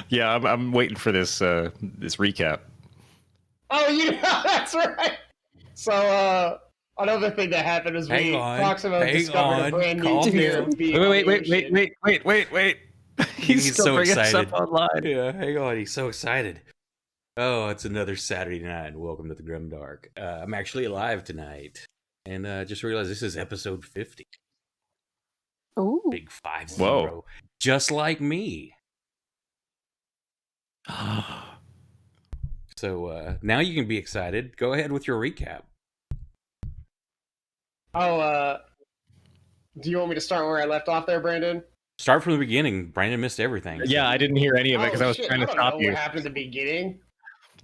Yeah, I'm waiting for this this recap. Oh, yeah, that's right. So, another thing that happened is Proximo discovered a brand new tier of being on the ocean. Wait. He's still so bringing excited. stuff online. Yeah, hang on. He's so excited. Oh, it's another Saturday night. Welcome to the GrimDark. I'm actually alive tonight. And just realized this is episode 50. Ooh. Big 50. Whoa. Just like me. So now you can be excited. Go ahead with your recap. Do you want me to start where I left off there, Brandon? Start from the beginning. Brandon missed everything. Yeah, I didn't hear any of it because I was trying to stop I don't know you. what happened at the beginning.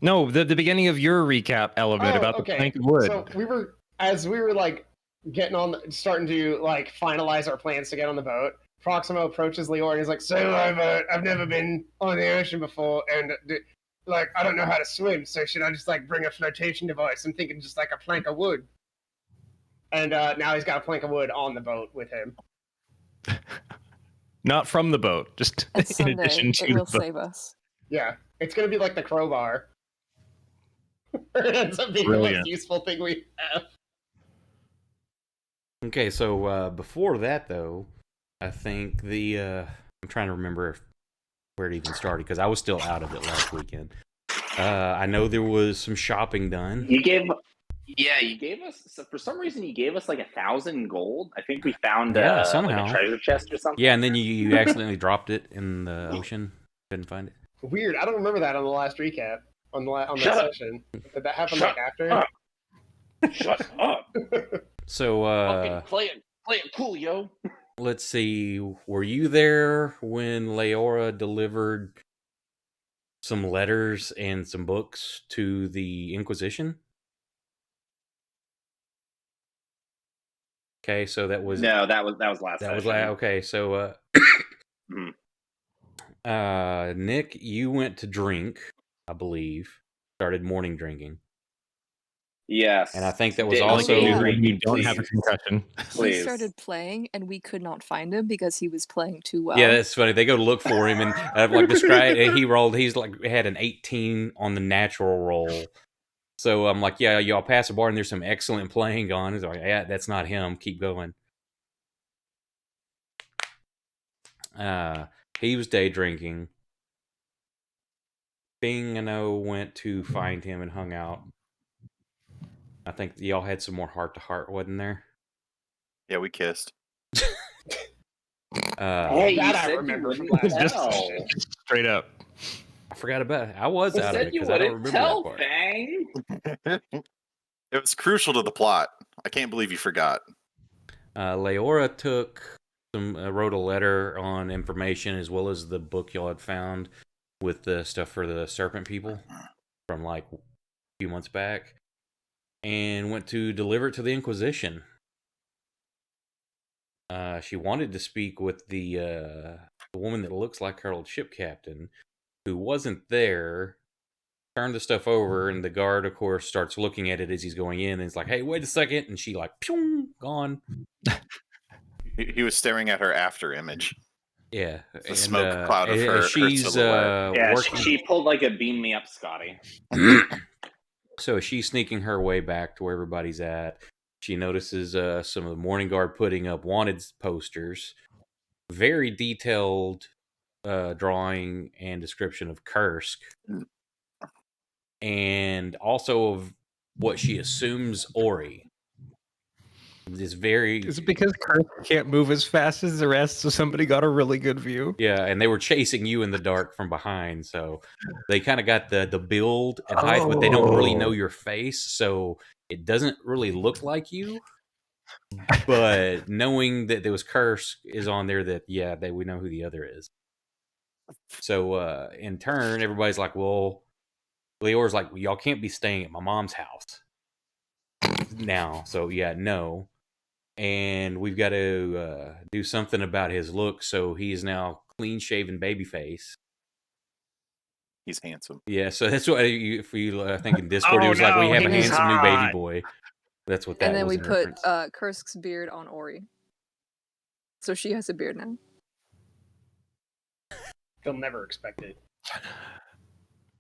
No, the beginning of your recap element about the plank of wood. So we were like getting on, starting to like finalize our plans to get on the boat. Proximo approaches Leora and he's like, "So I've never been on the ocean before, and like I don't know how to swim. So should I just like bring a flotation device? I'm thinking just like a plank of wood." And now he's got a plank of wood on the boat with him. Not from the boat, just in addition to it will save us. Yeah, it's gonna be like the crowbar. It ends up being the most useful thing we have. Okay, so before that, though, I think I'm trying to remember where it even started, because I was still out of it last weekend. I know there was some shopping done. You gave us, so for some reason, you gave us like 1,000 gold. I think we found somehow. like a treasure chest or something. Yeah, and then you accidentally dropped it in the ocean. Couldn't find it. Weird. I don't remember that on the last recap. On that session. Did that happen like after? Shut up. So, play it cool, yo. Let's see. Were you there when Leora delivered some letters and some books to the Inquisition? Okay, so that was that was last. That was last. Okay, so Nick, you went to drink, I believe. Started morning drinking. Yes, and I think that was also when you don't have a concussion. He started playing, and we could not find him because he was playing too well. Yeah, that's funny. They go to look for him, and like describe, he rolled. He's like had an 18 on the natural roll. So I'm like, yeah, y'all pass the bar, and there's some excellent playing on. He's like, yeah, that's not him. Keep going. He was day drinking. Bing and O went to find him and hung out. I think y'all had some more heart to heart, wasn't there? Yeah, we kissed. Hey, that I remember from last just straight up. I forgot about it. I was out of it because I don't remember that part. Fang. It was crucial to the plot. I can't believe you forgot. Leora wrote a letter on information as well as the book y'all had found with the stuff for the serpent people from like a few months back, and went to deliver it to the Inquisition. She wanted to speak with the woman that looks like her old ship captain, who wasn't there. Turned the stuff over, and the guard, of course, starts looking at it as he's going in, and he's like, "Hey, wait a second!" And she like, "Pew!" Gone. He was staring at her after image. Yeah, the smoke cloud of her. She's she pulled like a beam me up, Scotty. So she's sneaking her way back to where everybody's at. She notices some of the Morning Guard putting up wanted posters, very detailed drawing and description of Kursk, and also of what she assumes Ori. Is it because Kursk can't move as fast as the rest, so somebody got a really good view? Yeah, and they were chasing you in the dark from behind, so they kind of got the build and height, but they don't really know your face, so it doesn't really look like you. But knowing that there was Kursk is on there, that we know who the other is. So in turn, everybody's like, well, Leora's like, well, y'all can't be staying at my mom's house now. So no. And we've got to do something about his look. So he is now clean-shaven babyface. He's handsome. Yeah, so that's what I think in Discord, it was like, we have a handsome new baby boy. That's what that was. And then we put Kursk's beard on Ori. So she has a beard now. They'll never expect it.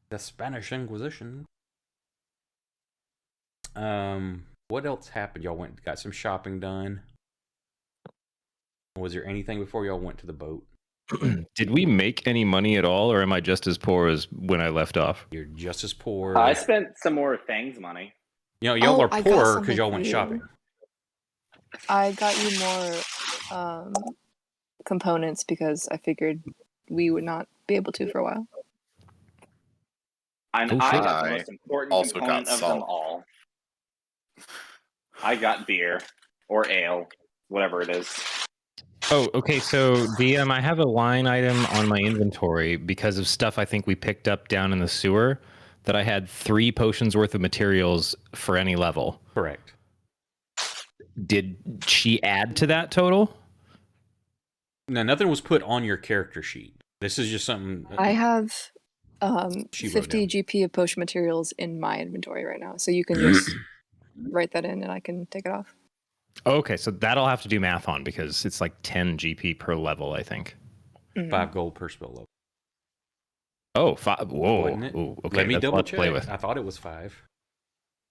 The Spanish Inquisition. What else happened? Y'all got some shopping done. Was there anything before y'all went to the boat? Did we make any money at all, or am I just as poor as when I left off? You're just as poor. I spent some more Fangs money. You know, y'all are I got poor something because y'all for went you. shopping. I got you more components because I figured we would not be able to for a while. And Oh, I shit. got the I most important also component got of them salt. all. I got beer or ale, whatever it is. Oh, okay. So DM, I have a line item on my inventory because of stuff I think we picked up down in the sewer that I had 3 potions worth of materials for any level. Correct. Did she add to that total? No, nothing was put on your character sheet. This is just something I have she wrote 50 down. GP of potion materials in my inventory right now, so you can just write that in and I can take it off. Okay, so that'll have to do math on because it's like 10 GP per level, I think. 5 gold per spell level. Oh, 5. Whoa. Wasn't it? Ooh, okay, Let me that's a double lot to play check. with. I thought it was 5.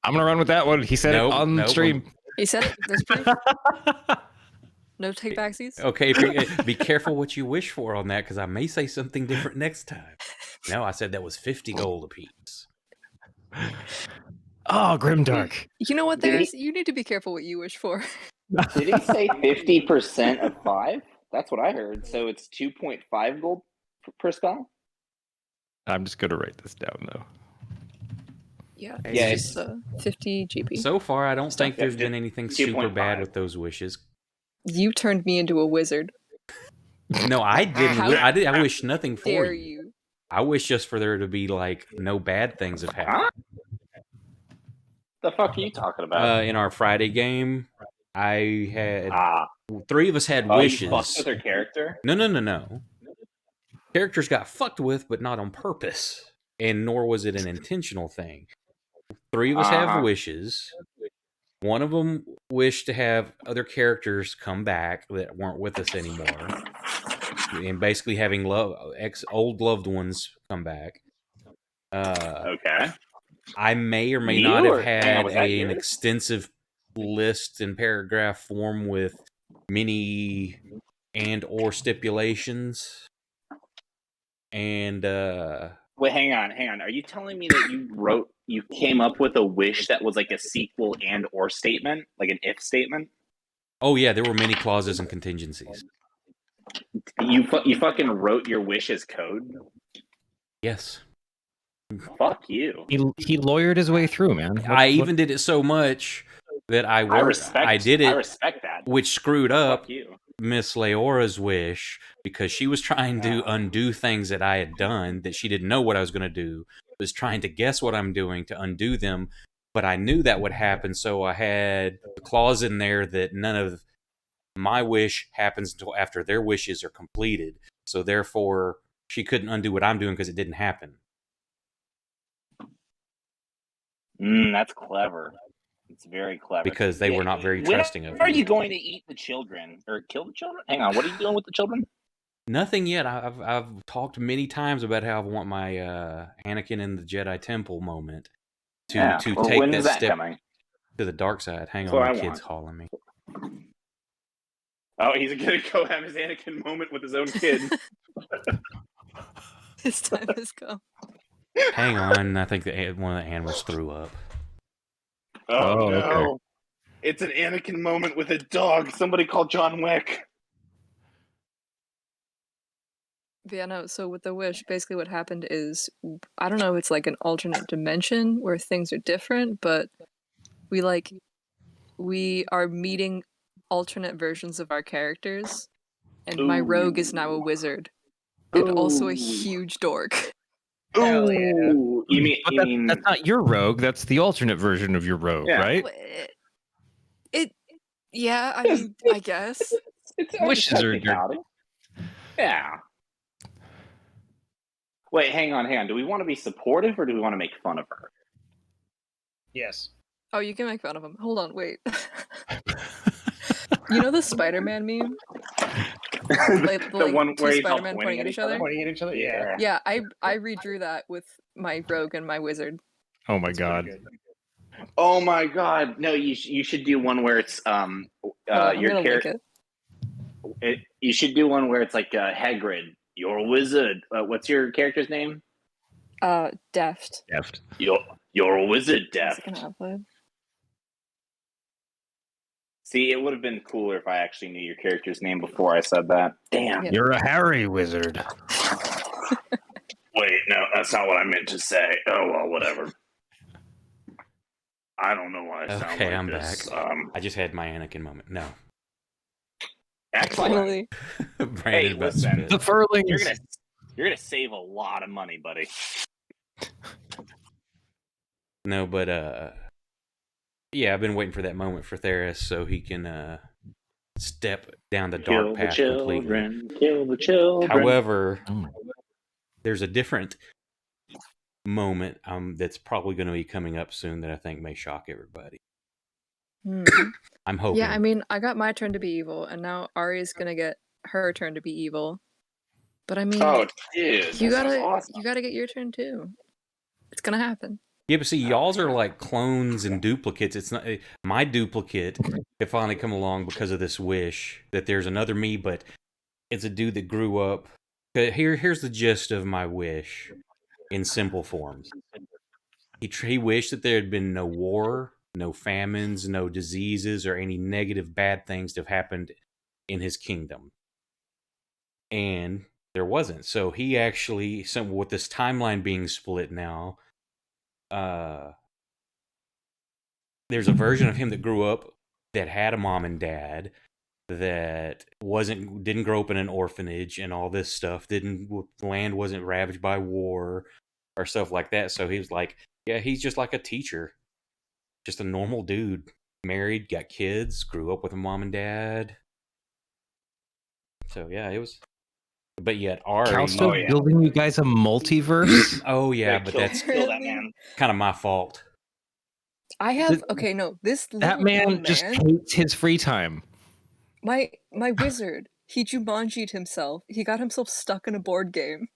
I'm going to run with that one. He said Nope, it on nope, stream. He said it. There's proof. No take backsies. Okay, if you, be careful what you wish for on that because I may say something different next time. No, I said that was 50 gold apiece. Oh, GrimDark. You know what? Did There's you need to be careful what you wish for. Did he say 50% of 5? That's what I heard. So it's 2.5 gold per spell? I'm just going to write this down, though. Yeah, Yeah, it's just 50 GP. So far, I don't think there's Yeah, been anything super 2.5. bad with those wishes. You turned me into a wizard. No, I didn't. How I wish nothing for Dare you. you? I wish just for there to be like no bad things have happened. The fuck are you talking about? In our Friday game, I had Ah, 3 of us had oh, you wishes. fucked with her character? No. Characters got fucked with, but not on purpose, and nor was it an intentional thing. 3 of us have wishes. One of them wished to have other characters come back that weren't with us anymore, and basically having old loved ones come back. Okay. I may or may You not have or- hang on, had was that an yours? extensive list in paragraph form with many and or stipulations. And Wait, hang on. Are you telling me that you came up with a wish that was like a sequel and or statement, like an if statement? oh yeah, there were many clauses and contingencies. You fucking wrote your wish as code? Yes. Fuck you. He lawyered his way through, man. I even did it so much that I did it, I respect that. which screwed up Fuck you. Miss Leora's wish because she was trying to undo things that I had done that she didn't know what I was going to do. Was trying to guess what I'm doing to undo them, but I knew that would happen, so I had a clause in there that none of my wish happens until after their wishes are completed. So therefore, she couldn't undo what I'm doing because it didn't happen. That's clever. It's very clever. Because they were not very trusting of When are me. you going to eat the children or kill the children? Hang on, what are you doing with the children? Nothing yet. I've talked many times about how I want my Anakin in the Jedi Temple moment to take when that is that step coming? to the dark side. Hang That's on, what my I kid's want. calling me. Oh, he's gonna go have his Anakin moment with his own kid. His time has come. Hang on, I think one of the animals threw up. Oh, Oh, no. okay. It's an Anakin moment with a dog. Somebody call John Wick. But yeah, no, so with the wish, basically what happened is, I don't know, it's like an alternate dimension where things are different, but we are meeting alternate versions of our characters, and my rogue is now a wizard, and also a huge dork. Hell yeah. Ooh. You But mean that's not your rogue. That's the alternate version of your rogue, Yeah. right? Yeah, I mean, I guess. it's Wishes are technicality. Yeah. Wait, hang on. Do we want to be supportive or do we want to make fun of her? Yes. Oh, you can make fun of him. Hold on, wait. You know the Spider-Man meme? Like, the one two where he's all Spider-Men pointing at each other. Pointing at each other. Yeah. Yeah, I redrew that with my rogue and my wizard. Oh my It's pretty god. good. Oh my god! No, you should do one where it's Hold on, I'm your gonna link character. it. You should do one where it's like Hagrid. You're a wizard. What's your character's name? Deft. Deft. You're a wizard, Is Deft. it gonna upload? See, it would have been cooler if I actually knew your character's name before I said that. Damn. Yeah. You're a Harry wizard. Wait, no, that's not what I meant to say. Oh well, whatever. I don't know why I sound Okay, like I'm this. back. I just had my Anakin moment. No. Excellent. Finally. Brandon Hey, about to listen. spit. The furlings. You're gonna save a lot of money, buddy. No, but yeah, I've been waiting for that moment for Theris so he can step down the dark Kill the path completely. children. Kill the children. However, Oh my there's a different moment that's probably going to be coming up soon that I think may shock everybody. Hmm. I'm hoping. Yeah, I mean, I got my turn to be evil, and now Ari's gonna get her turn to be evil. But I mean, Oh, dude, you that sounds gotta awesome. you gotta get your turn too. It's gonna happen. Yeah, but see, y'all's are like clones and duplicates. It's not my duplicate. It finally come along because of this wish that there's another me, but it's a dude that grew up. Here's the gist of my wish in simple forms. He wished that there had been no war, no famines, no diseases, or any negative bad things to have happened in his kingdom. And there wasn't. So he actually, with this timeline being split now, there's a version of him that grew up that had a mom and dad that didn't grow up in an orphanage and all this stuff. The land wasn't ravaged by war or stuff like that. So he was like, yeah, he's just like a teacher, just a normal dude, married, got kids, grew up with a mom and dad. So yeah, it was. But yet Ari, Calsto building you guys a multiverse? oh yeah, but kill, that's kill that man. kind of my fault. I have this That little man dumb just hates his free time. my wizard, he Jumanji'd himself. He got himself stuck in a board game.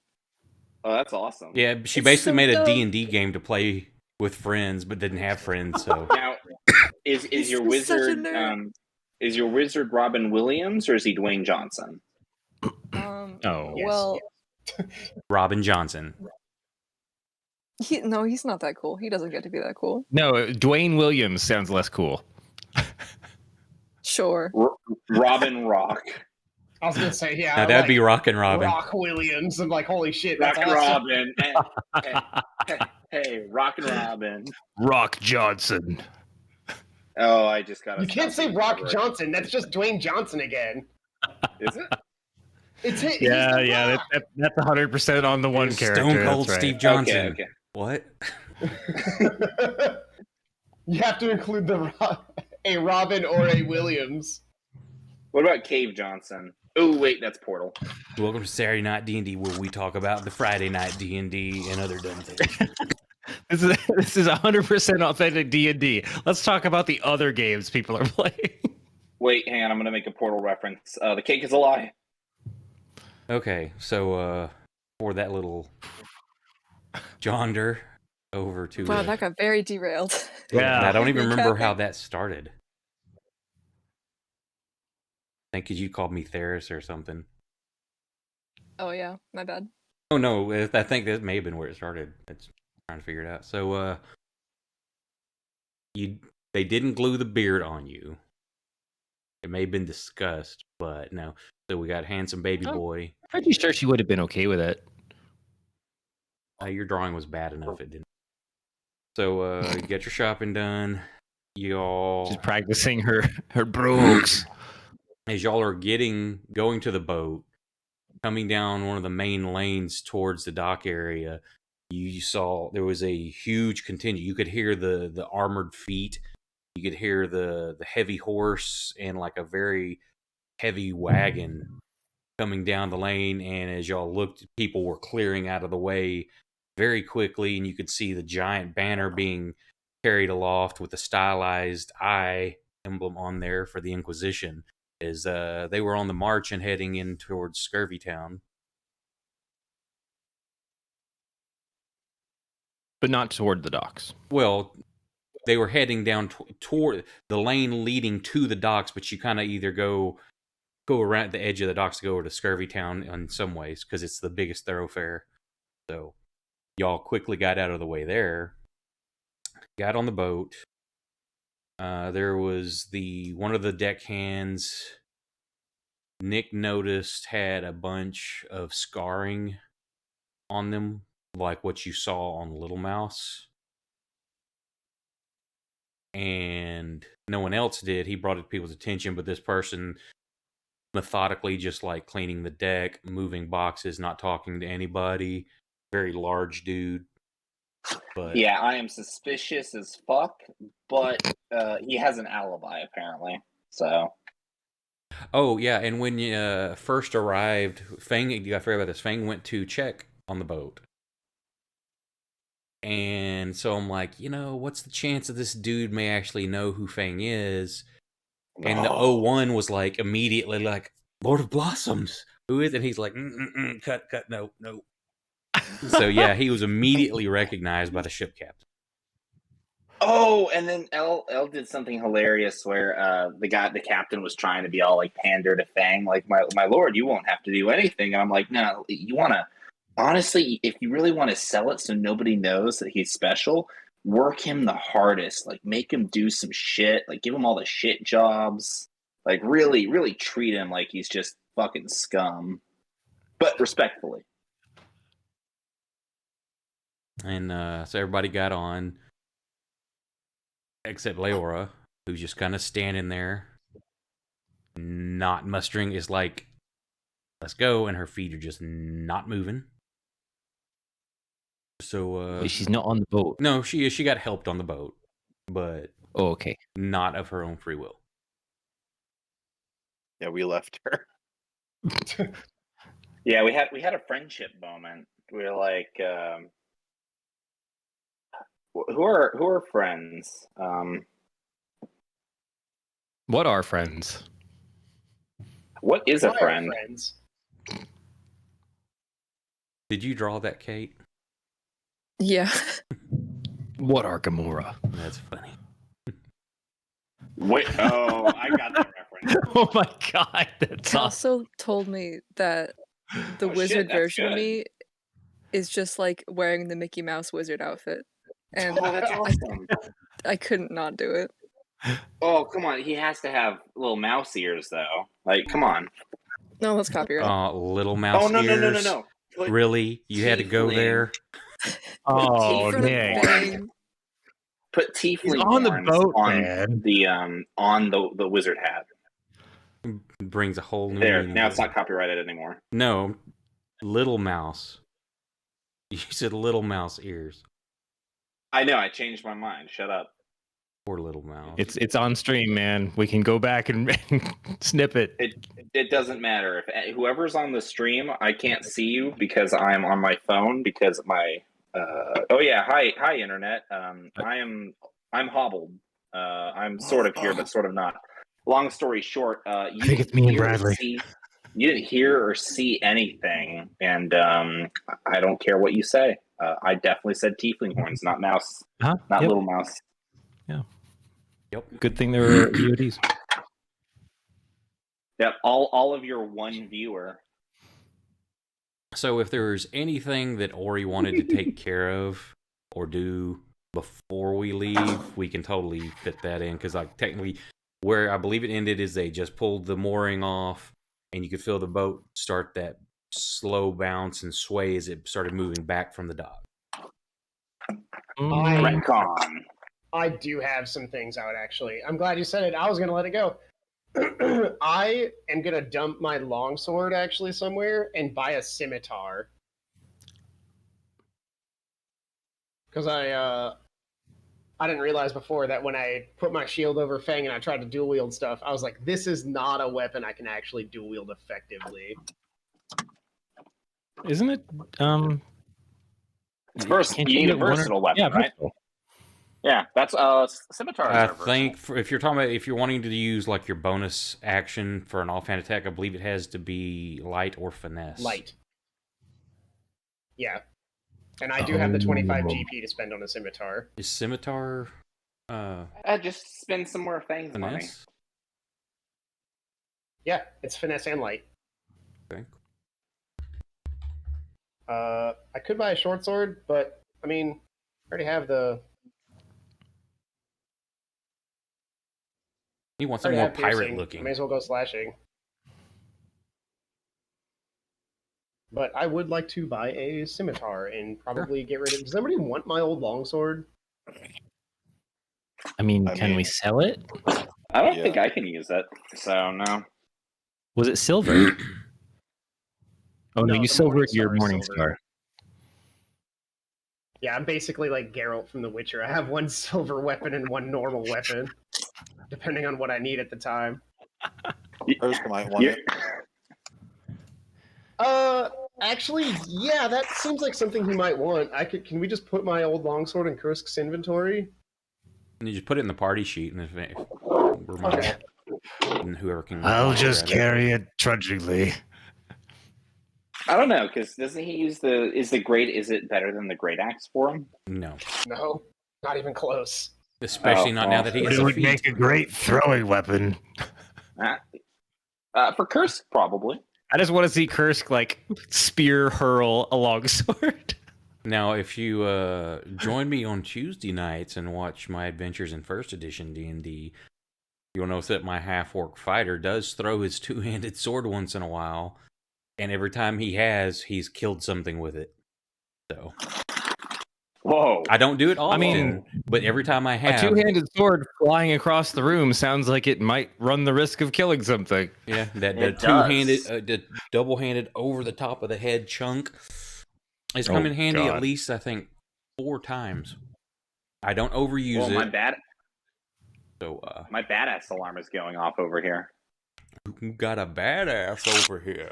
Oh, that's awesome. Yeah, she It's basically so made a dumb. D&D game to play with friends, but didn't have friends. So Now, is He's your just such a wizard nerd. is your wizard Robin Williams or is he Dwayne Johnson? Oh. Well, Robin Johnson. he's not that cool. He doesn't get to be that cool. No, Dwayne Williams sounds less cool. Sure. Robin Rock. I was gonna say, yeah. Now that'd be Rockin' Robin. Rock Williams. I'm like, holy shit, Rock that's and awesome. Robin. Hey, Rock and Robin. Rock Johnson. Oh, I just got. You can't say Rock Johnson. That's just Dwayne Johnson again. Is it? It's he's Yeah, the yeah, Rock. that's 100% on the one character. Stone Cold that's right. Steve Johnson. Okay. What? You have to include a Robin or a Williams. What about Cave Johnson? Oh, wait, that's Portal. Welcome to Saturday Night D&D, where we talk about the Friday Night D&D and other dumb things. This is 100% authentic D&D. Let's talk about the other games people are playing. Wait, hang on. I'm going to make a Portal reference. The cake is a lie. Okay, so for that little jaunder over to... Wow, that got very derailed. Yeah, and I don't even remember Recapping. how that started. I think because you called me Theris or something. Oh yeah, my bad. Oh no, I think that may have been where it started. It's trying to figure it out. So they didn't glue the beard on you. It may have been discussed, but no. So we got handsome baby boy. Pretty sure she would have been okay with it. Your drawing was bad enough, it didn't. So you get your shopping done. Y'all She's practicing her brogues. As y'all are going to the boat, coming down one of the main lanes towards the dock area, you saw there was a huge contingent. You could hear the armored feet. You could hear the heavy horse and like a very heavy wagon coming down the lane. And as y'all looked, people were clearing out of the way very quickly, and you could see the giant banner being carried aloft with the stylized eye emblem on there for the Inquisition. is they were on the march and heading in towards Scurvy Town. But not toward the docks. Well, they were heading down toward the lane leading to the docks, but you kind of either go around the edge of the docks to go over to Scurvy Town in some ways because it's the biggest thoroughfare. So y'all quickly got out of the way there. Got on the boat. There was one of the deckhands Nick noticed had a bunch of scarring on them, like what you saw on Little Mouse. And no one else did. He brought it to people's attention, but this person methodically just like cleaning the deck, moving boxes, not talking to anybody. Very large dude. But yeah, I am suspicious as fuck, but he has an alibi apparently. So. Oh yeah, and when you first arrived, Fang, you got to forget about this. Fang went to check on the boat, and so I'm like, what's the chance that this dude may actually know who Fang is? And the 01 was like immediately like, Lord of Blossoms, who is it? And he's like, cut, no. So yeah, he was immediately recognized by the ship captain. Oh, and then L did something hilarious where the captain was trying to be all like pander to Fang, like my lord, you won't have to do anything. And I'm like, no, you want to honestly, if you really want to sell it so nobody knows that he's special, work him the hardest, like make him do some shit, like give him all the shit jobs, like really, really treat him like he's just fucking scum, but respectfully. And so everybody got on. Except Leora, who's just kind of standing there, not mustering. Is like, let's go, and her feet are just not moving. So she's not on the boat. No, she is. She got helped on the boat, but okay, not of her own free will. Yeah, we left her. Yeah, we had a friendship moment. We were like, who are friends? What are friends? What is a Why are friend? friends? Did you draw that, Kate? Yeah. What are Gamora? That's funny. Wait, oh, I got that reference. Oh my god, that's awesome. Also told me that the Oh, shit, wizard that's version of good. me is just like wearing the Mickey Mouse wizard outfit. And Oh, that's awesome. I couldn't not do it. Oh, come on. He has to have little mouse ears, though. Like, come on. No, that's copyright. Little mouse Oh, no, ears. no. Put Really? You had to go tiefling. there? Oh, Tiefling Nick. horns. Put tiefling He's on the horns boat, on man. the wizard hat. Brings a whole new There. meaning Now to it's it. not copyrighted anymore. No, little mouse. You said little mouse ears. I know. I changed my mind. Shut up. Poor little mouse. It's on stream, man. We can go back and snip it. It doesn't matter if whoever's on the stream, I can't see you because I'm on my phone because my. Oh yeah, hi internet. I'm hobbled. I'm sort of here, but sort of not. Long story short, you think it's me and hear or Bradley. you didn't hear or see anything, and I don't care what you say. I definitely said tiefling horns, not mouse, Huh? not Yep. little mouse. Yep. Good thing there were VODs. Yep, all of your one viewer. So if there's anything that Ori wanted to take care of or do before we leave, we can totally fit that in. Because like technically, where I believe it ended is they just pulled the mooring off, and you could feel the boat start that slow bounce and sway as it started moving back from the dock. Retcon. I do have some things out, actually. I'm glad you said it. I was going to let it go. I am going to dump my longsword, actually, somewhere and buy a scimitar. Because I didn't realize before that when I put my shield over Fang and I tried to dual wield stuff, I was like, this is not a weapon I can actually dual wield effectively. Isn't it? It's you need a get one versatile weapon, yeah, right? versatile. Yeah, that's scimitars I are versatile. think if you're talking about if you're wanting to use like your bonus action for an offhand attack, I believe it has to be light or finesse. Light. Yeah. And I do have the 25 Oh. GP to spend on a scimitar. Is scimitar Just spend some more things money. finesse? Yeah, it's finesse and light. Okay. I could buy a short sword, but I mean, I already have the. You want I already something more have piercing. pirate I looking. may as well go slashing. But I would like to buy a scimitar and probably get rid of. Does anybody want my old longsword? I mean, can we sell it? I don't Yeah. think I can use it, so no. Was it silvered? Oh no, No, you the silvered Morningstar your is Morning silvered. Star. Yeah, I'm basically like Geralt from The Witcher. I have one silver weapon and one normal weapon, depending on what I need at the time. Urska might want You- it. Actually, yeah, that seems like something he might want. Can we just put my old longsword in Kursk's inventory? And you just put it in the party sheet, and if we're Okay. and whoever can. I'll want to just grab it. carry it trudgingly. I don't know, because doesn't he use is it better than the great axe for him? No, No, not even close. especially Oh, not well. now that he But has it a would feat. make a great throwing weapon. For Kursk, probably. I just want to see Kursk like spear hurl a longsword. Now, if you join me on Tuesday nights and watch my adventures in First Edition D&D, you'll notice that my half-orc fighter does throw his two-handed sword once in a while, and every time he's killed something with it. So Whoa. I don't do it often, mean, but every time I A have, two-handed sword flying across the room sounds like it might run the risk of killing something. yeah, that the It two-handed, does. the double-handed over the top of the head chunk has come in handy at least, I think, 4 times. I don't overuse Well, it. my So, badass alarm is going off over here. you got a badass over here.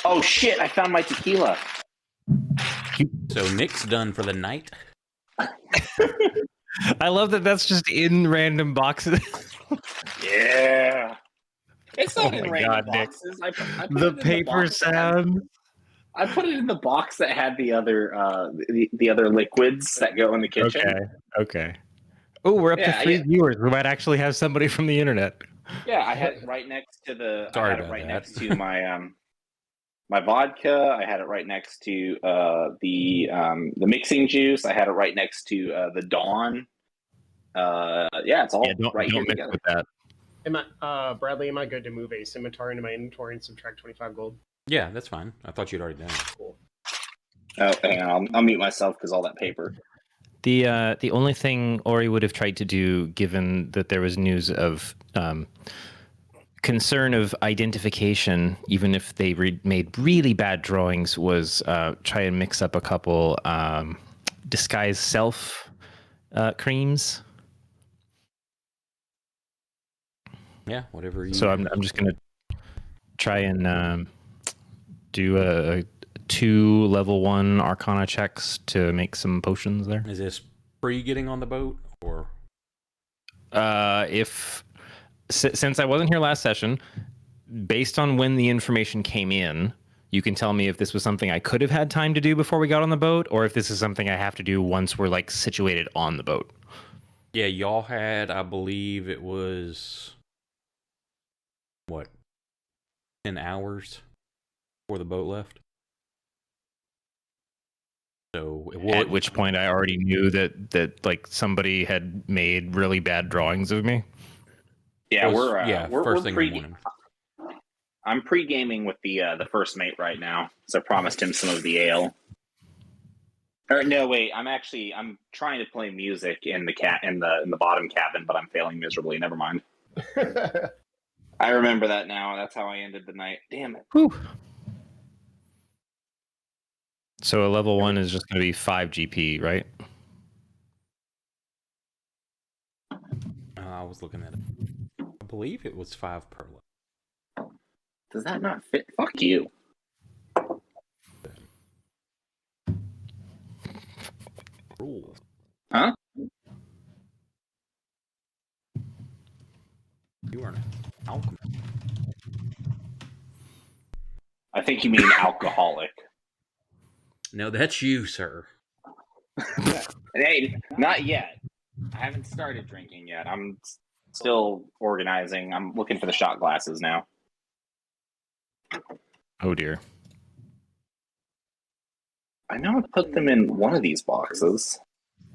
Oh shit! I found my tequila. So Nick's done for the night. I love that that's just in random boxes. Yeah. It's not Oh in my random God, Nick. boxes. I put The it in paper box that had- sound. I put it in the box that had the other the other liquids that go in the kitchen. Okay. Oh, we're up to Yeah, 3 yeah. viewers. We might actually have somebody from the internet. Yeah, I had it right next to the. Sorry I had it about right that. next to my my vodka. I had it right next to the mixing juice. I had it right next to the Dawn. Yeah, it's all Don't right here mix together. with that. Bradley, am I good to move a scimitar into my inventory and subtract 25 gold? Yeah, that's fine. I thought you'd already done it. Cool. Oh, hang on, I'll mute myself because all that paper. The only thing Ori would have tried to do, given that there was news of concern of identification, even if they made really bad drawings, was try and mix up a couple disguise self creams. Yeah, whatever you. So I'm just gonna try and do a 2 level 1 Arcana checks to make some potions there. Is this pre getting on the boat or? Since I wasn't here last session, based on when the information came in, you can tell me if this was something I could have had time to do before we got on the boat, or if this is something I have to do once we're like situated on the boat. Yeah, y'all had, I believe it was, what, 10 hours before the boat left? So At which point I already knew that like somebody had made really bad drawings of me. Yeah, first we're thing in pre. the morning. I'm pre-gaming with the first mate right now, so I promised him some of the ale. Or no, wait, I'm trying to play music in the bottom cabin, but I'm failing miserably. Never mind. I remember that now. That's how I ended the night. Damn it. Whew. So a level 1 is just going to be 5 GP, right? I was looking at it. I believe it was 5 per level. Does that not fit? Fuck you. Rules. Huh? You are an alchemist. I think you mean alcoholic. No, that's you, sir. Hey, not yet. I haven't started drinking yet. I'm still organizing. I'm looking for the shot glasses now. Oh dear. I know I put them in one of these boxes.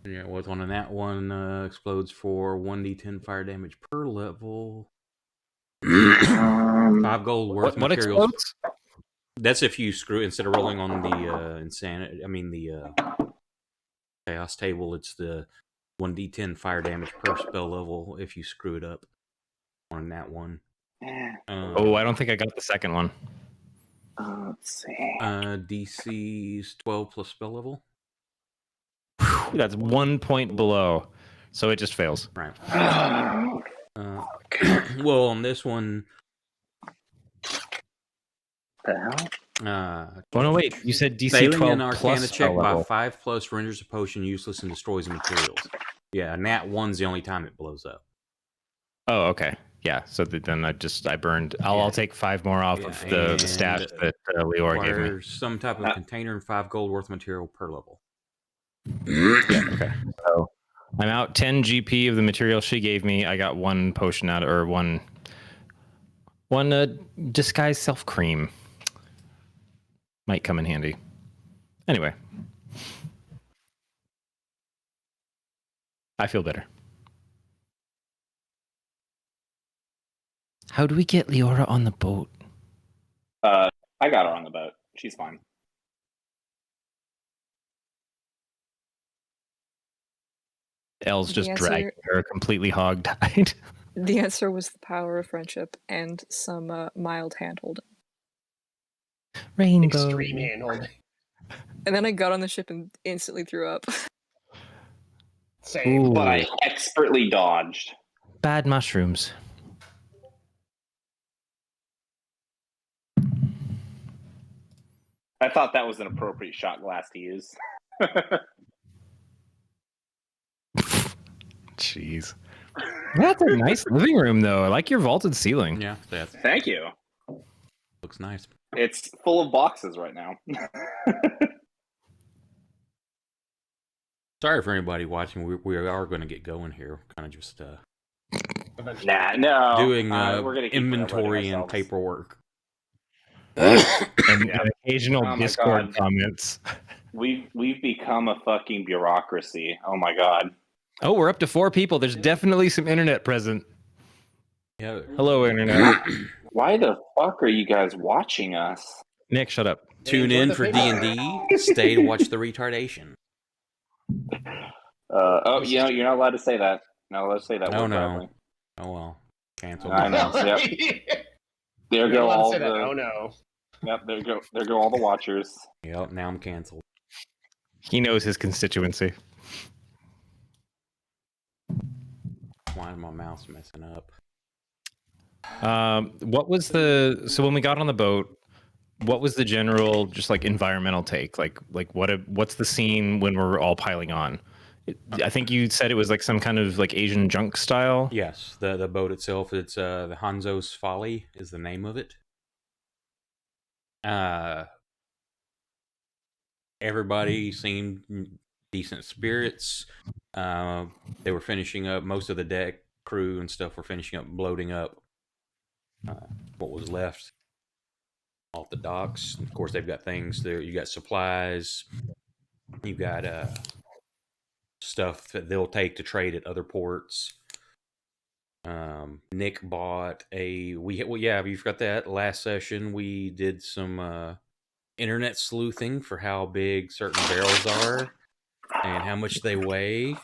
Yeah, what's one? And that one explodes for 1d10 fire damage per level. 5 gold worth What materials. explodes? That's if you screw instead of rolling on the insanity. I mean the chaos table. It's the 1d10 fire damage per spell level if you screw it up on that one. Oh, I don't think I got the second one. Let's see. DC's 12 plus spell level. Whew, that's 1 point below, so it just fails. Right. Well, on this one. The hell? Oh no, wait! You said DC Failing 12 an plus Arcana spell check by level. 5+ renders a potion useless and destroys the materials. Yeah, nat 1's the only time it blows up. Oh, okay. Yeah. So then I burned. I'll take 5 more off of the stash that Leora gave me. Requires some type of container and 5 gold worth of material per level. Yeah. Okay. So I'm out 10 GP of the material she gave me. I got 1 potion out, or one disguise self cream. Might come in handy. Anyway, I feel better. How do we get Leora on the boat? I got her on the boat. She's fine. Elle's just The dragging answer- her completely hog-tied. The answer was the power of friendship and some mild handholding. Rainbow. Extreme handholding. And then I got on the ship and instantly threw up. Same. Ooh, But I expertly dodged. bad mushrooms. I thought that was an appropriate shot glass to use. Jeez. That's a nice living room, though. I like your vaulted ceiling. Yeah, that Thank you. looks nice. It's full of boxes right now. Sorry for anybody watching. We are going to get going here. Kind of just Nah, no. doing we're gonna keep inventory celebrating and ourselves. paperwork. And occasional Oh my Discord God. comments. We've become a fucking bureaucracy. Oh my god. Oh, we're up to 4 people. There's definitely some internet present. Yeah. Hello, internet. Why the fuck are you guys watching us? Nick, shut up. Tune Enjoy in the for paper. D&D. Stay to watch the retardation. You're not allowed to say that. Not allowed to say that. Oh word, no. Bradley. Oh well. Cancel. I know. Yep. There You're go allowed to all say the. that. Oh no. Yep. There go all the watchers. Yep. Now I'm canceled. He knows his constituency. Why is my mouse messing up? What was so when we got on the boat, what was the general just like environmental take? Like what's the scene when we're all piling on? I think you said it was like some kind of like Asian junk style. Yes, the boat itself. It's the Hanzo's Folly is the name of it. Everybody seemed decent spirits. They were finishing up. Most of the deck crew and stuff were finishing up, bloating up what was left off the docks. Of course, they've got things there. You got supplies. You got stuff that they'll take to trade at other ports. Nick bought you've got that. Last session we did some internet sleuthing for how big certain barrels are and how much they weigh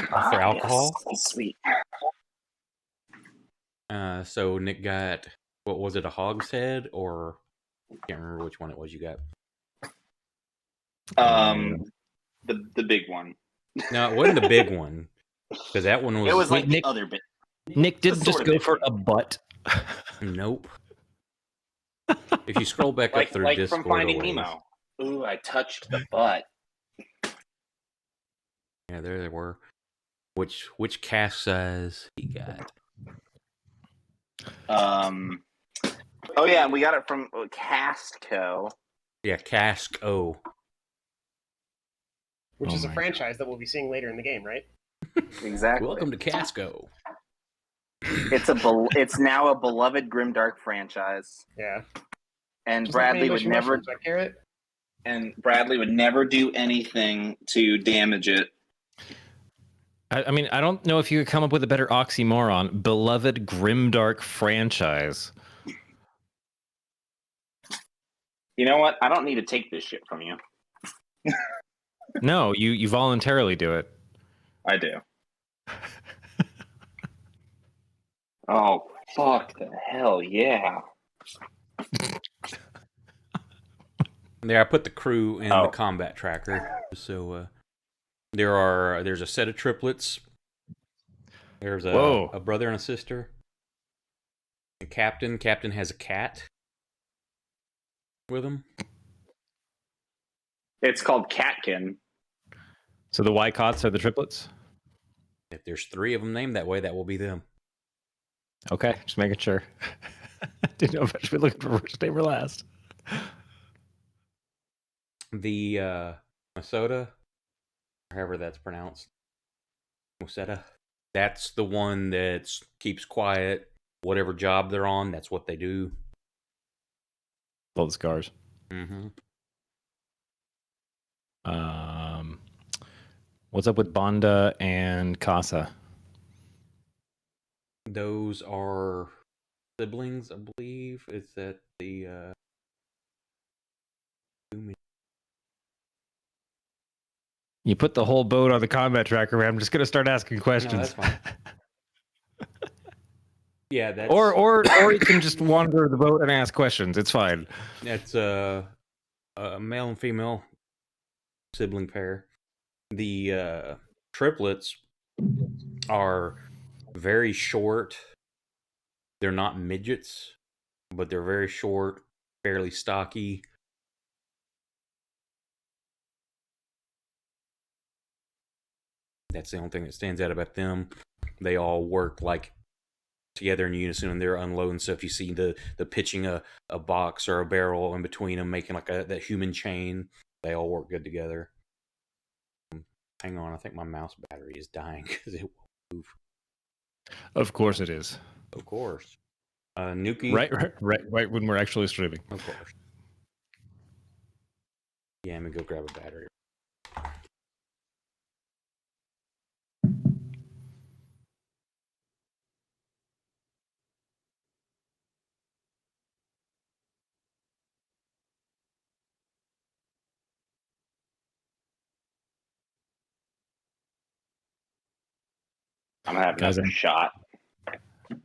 for alcohol. Yes. Sweet. So Nick got, what was it, a hogshead, or I can't remember which one it was you got. The big one. No, it wasn't the big one, because that one was. It was like Nick- the other bit. Nick didn't Sort just of go big for one. a butt. Nope. If you scroll back up Like through Discord, from Finding a ways. Nemo. Ooh, I touched the butt. Yeah, there they were. Which cast size he got? Oh yeah, we got it from Castco. Yeah, Cask O. Which Oh is a my franchise that we'll be seeing later in the game, right? Exactly. Welcome to Casco. It's now a beloved GrimDark franchise, Yeah. and Just like Bradley many would mushy never mushrooms, right, Garrett? do anything to damage it. I mean, I don't know if you could come up with a better oxymoron. Beloved GrimDark franchise. You know what? I don't need to take this shit from you. No, you voluntarily do it. I do. Oh, fuck the hell yeah. There, I put the crew in the Oh. combat tracker. So there's a set of triplets. There's Whoa. a brother and a sister. The captain has a cat with him. It's called Catkin. So the Wycotts are the triplets? If there's 3 of them named that way, that will be them. Okay, just making sure. Didn't know if I should be looking for first name or last. The Masota, however that's pronounced, Mosetta, that's the one that keeps quiet. Whatever job they're on, that's what they do. All the scars. Mm-hmm. What's up with Banda and Casa? Those are siblings, I believe. It's at the You put the whole boat on the combat tracker, man. I'm just gonna start asking questions. that's fine. Yeah, that's or you can just wander the boat and ask questions. It's fine. that's a male and female sibling pair. The triplets are very short. They're not midgets, but they're very short, fairly stocky. That's the only thing that stands out about them. They all work like together in unison, and they're unloading stuff. You see the pitching a box or a barrel in between them, making like that human chain. They all work good together. Hang on, I think my mouse battery is dying because it won't move. Of course it is. Of course. Nuki. Right when we're actually streaming. Of course. Yeah, let me go grab a battery. I'm gonna have Guys, another shot.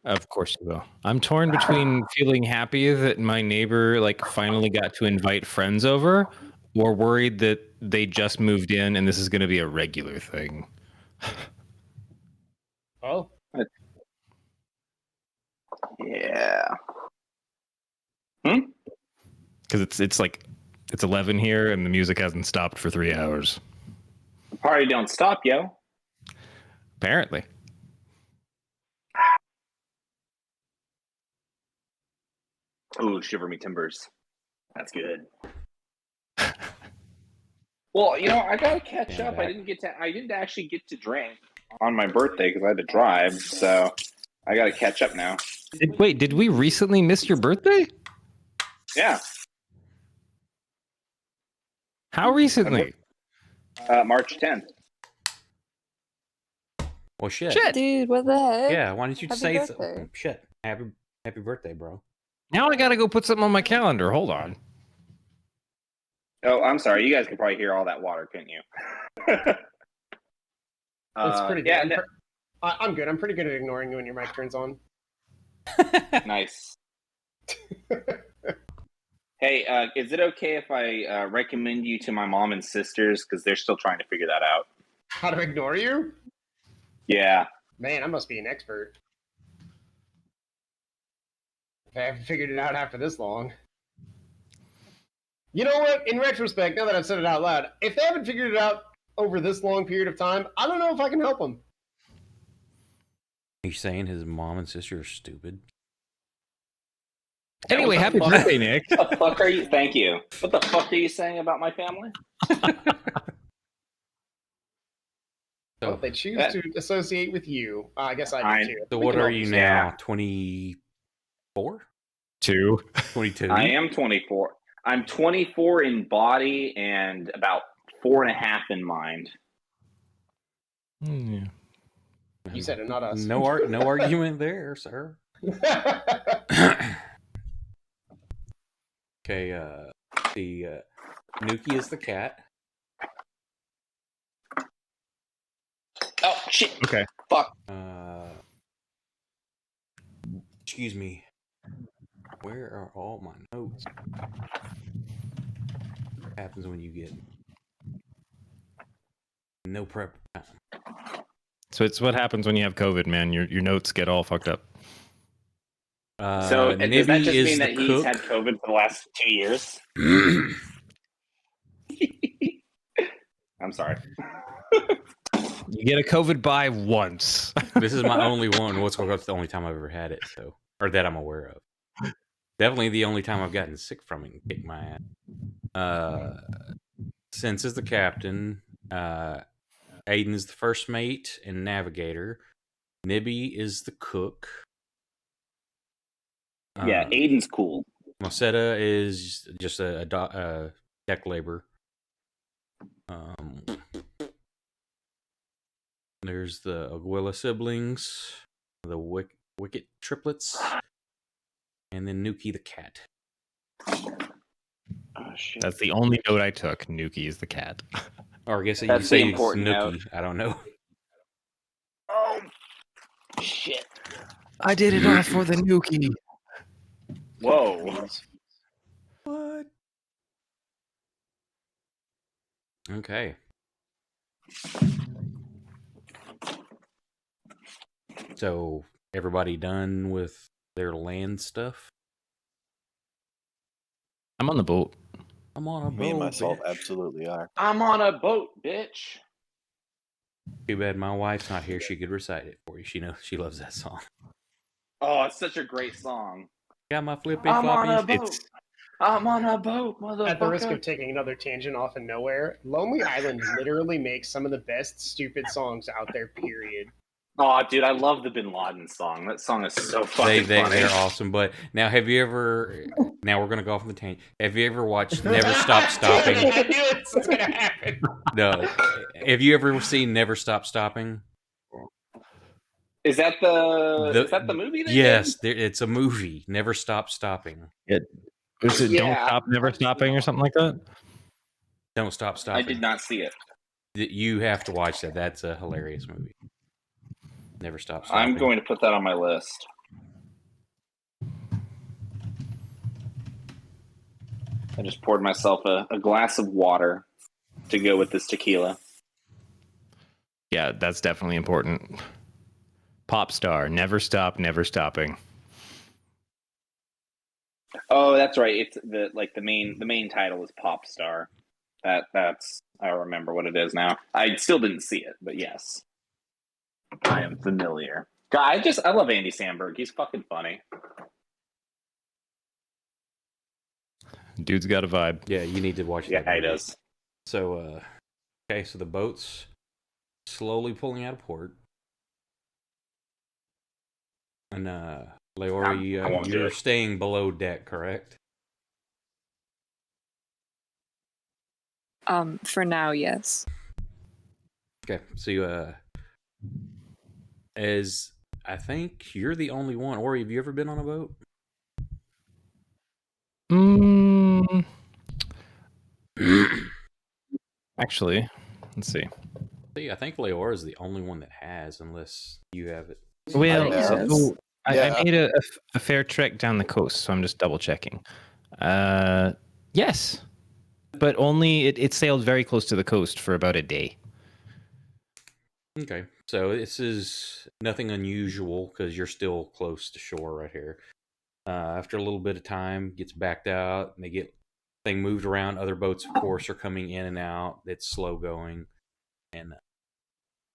Of course you will. I'm torn between feeling happy that my neighbor finally got to invite friends over, or worried that they just moved in and this is going to be a regular thing. Oh. Yeah. Because it's 11 here and the music hasn't stopped for 3 hours. The party don't stop, yo. Apparently. Ooh, shiver me timbers. That's good. Well, I gotta catch up. I didn't actually get to drink on my birthday because I had to drive. So I gotta catch up now. Wait, did we recently miss your birthday? Yeah. How recently? March 10th. Well, shit. Dude, what the heck? Yeah, why didn't you Happy say birthday. something? Shit. Happy birthday, bro. Now I got to go put something on my calendar. Hold on. Oh, I'm sorry. You guys could probably hear all that water, couldn't you? That's pretty good. Yeah, I'm good. I'm pretty good at ignoring you when your mic turns on. nice. Hey, is it okay if I recommend you to my mom and sisters because they're still trying to figure that out? How to ignore you? Yeah. Man, I must be an expert. If I haven't figured it out after this long. You know what? In retrospect, now that I've said it out loud, if they haven't figured it out over this long period of time, I don't know if I can help him. He's saying his mom and sister are stupid. Anyway, What the happy fuck? birthday, Nick. What the fuck are you? Thank you. What the fuck are you saying about my family? Well, they choose to associate with you. I guess I do too. So We what can are help you sir. now? 24? 2. 22? I am 24. I'm 24 in body and about 4.5 in mind. Yeah. You said it, not us. No argument there, sir. Okay, Nuki is the cat. Oh shit! Okay. Fuck. Excuse me. Where are all my notes? What happens when you get no prep time? So it's what happens when you have COVID, man. Your notes get all fucked up. So does that Nibby just is mean the that he's cook. had COVID for the last 2 years? I'm sorry. You get a COVID by once. This is my only one. What's going on? It's the only time I've ever had it, so or that I'm aware of. Definitely the only time I've gotten sick from it and kicked my ass. Sense is the captain. Aiden is the first mate and navigator. Nibby is the cook. Yeah, Aiden's cool. Mosetta is just a deck labor. There's the Aguila siblings, the Wicket triplets, and then Nuki the cat. Oh shit! That's the only note I took. Nuki is the cat. Or I guess you That's say the it's important Nuki. note. I don't know. Oh shit! I did it all for the Nuki. Whoa! What? Okay. So everybody done with their land stuff? I'm on the boat. I'm on a boat. Me and myself bitch. absolutely are. I'm on a boat, bitch. Too bad my wife's not here. She could recite it for you. She knows she loves that song. Oh, it's such a great song. Got my flippy I'm on a floppies. boat. I'm on a boat, motherfucker. At the risk of taking another tangent off of nowhere, Lonely Island literally makes some of the best stupid songs out there, period. Oh, dude, I love the Bin Laden song. That song is so fucking funny. They're awesome. But now, have you ever? Now we're gonna go off on the tangent. Have you ever watched Never Stop Stopping? I knew this was gonna happen. No. Have you ever seen Never Stop Stopping? Is that the movie? Yes, it's a movie. Never Stop Stopping. Is it Don't Stop, Never Stopping or something like that? Don't Stop Stopping. I did not see it. You have to watch that. That's a hilarious movie. Never Stop Stopping. I'm going to put that on my list. I just poured myself a glass of water to go with this tequila. Yeah, that's definitely important. Pop star, never stop, never stopping. Oh, that's right. It's the main title is Pop Star. That's I remember what it is now. I still didn't see it, but yes. I am familiar. God, I love Andy Samberg. He's fucking funny. Dude's got a vibe. Yeah, you need to watch that. Yeah, he does. So, okay, so the boat's slowly pulling out of port. And, Leori, you're staying below deck, correct? For now, yes. Okay, so, as I think you're the only one. Ori, have you ever been on a boat? Actually, let's see. See, I think Leora is the only one that has, unless you have it. Well, have. so Yeah. I made a fair trek down the coast, so I'm just double checking. Yes, but only it sailed very close to the coast for about a day. Okay, so this is nothing unusual because you're still close to shore right here. After a little bit of time, gets backed out, and they get thing moved around. Other boats, of course, are coming in and out. It's slow going. and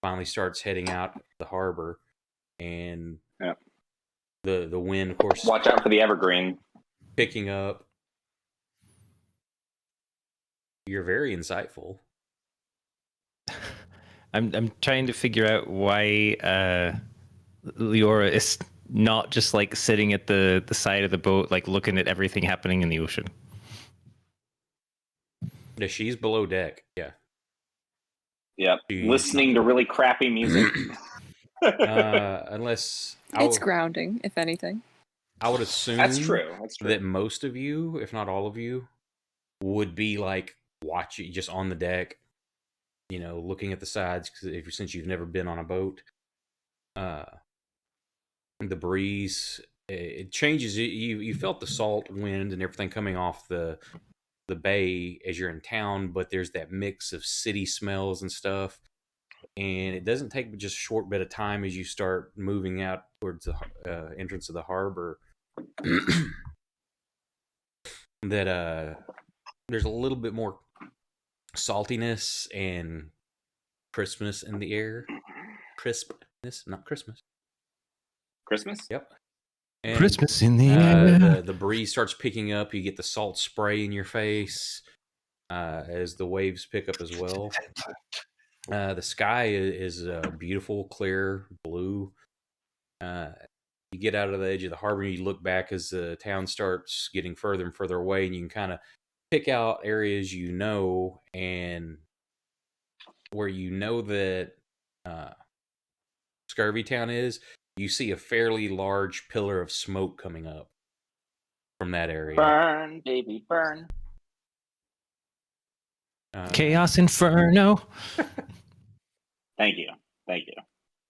finally starts heading out the harbor. And Yep. the wind, of course, Watch out for the evergreen. picking up. You're very insightful. I'm trying to figure out why Leora is not just like sitting at the side of the boat, like looking at everything happening in the ocean. Yeah, she's below deck. Yeah. Yep. She's Listening to really crappy music. Unless It's grounding, if anything. I would assume That's true. That's true. that most of you, if not all of you, would be like watching just on the deck, looking at the sides since you've never been on a boat. The breeze, it changes. You felt the salt wind and everything coming off the bay as you're in town, but there's that mix of city smells and stuff. And it doesn't take but just a short bit of time as you start moving out towards the entrance of the harbor that there's a little bit more saltiness and crispness in the air. Crispness, not Christmas. Christmas? Yep. And, Christmas in the air. The breeze starts picking up. You get the salt spray in your face as the waves pick up as well. The sky is beautiful, clear blue. You get out of the edge of the harbor and you look back as the town starts getting further and further away, and you can kind of pick out areas and where that Scurvy Town is. You see a fairly large pillar of smoke coming up from that area. Burn, baby, burn. Chaos Inferno. Thank you.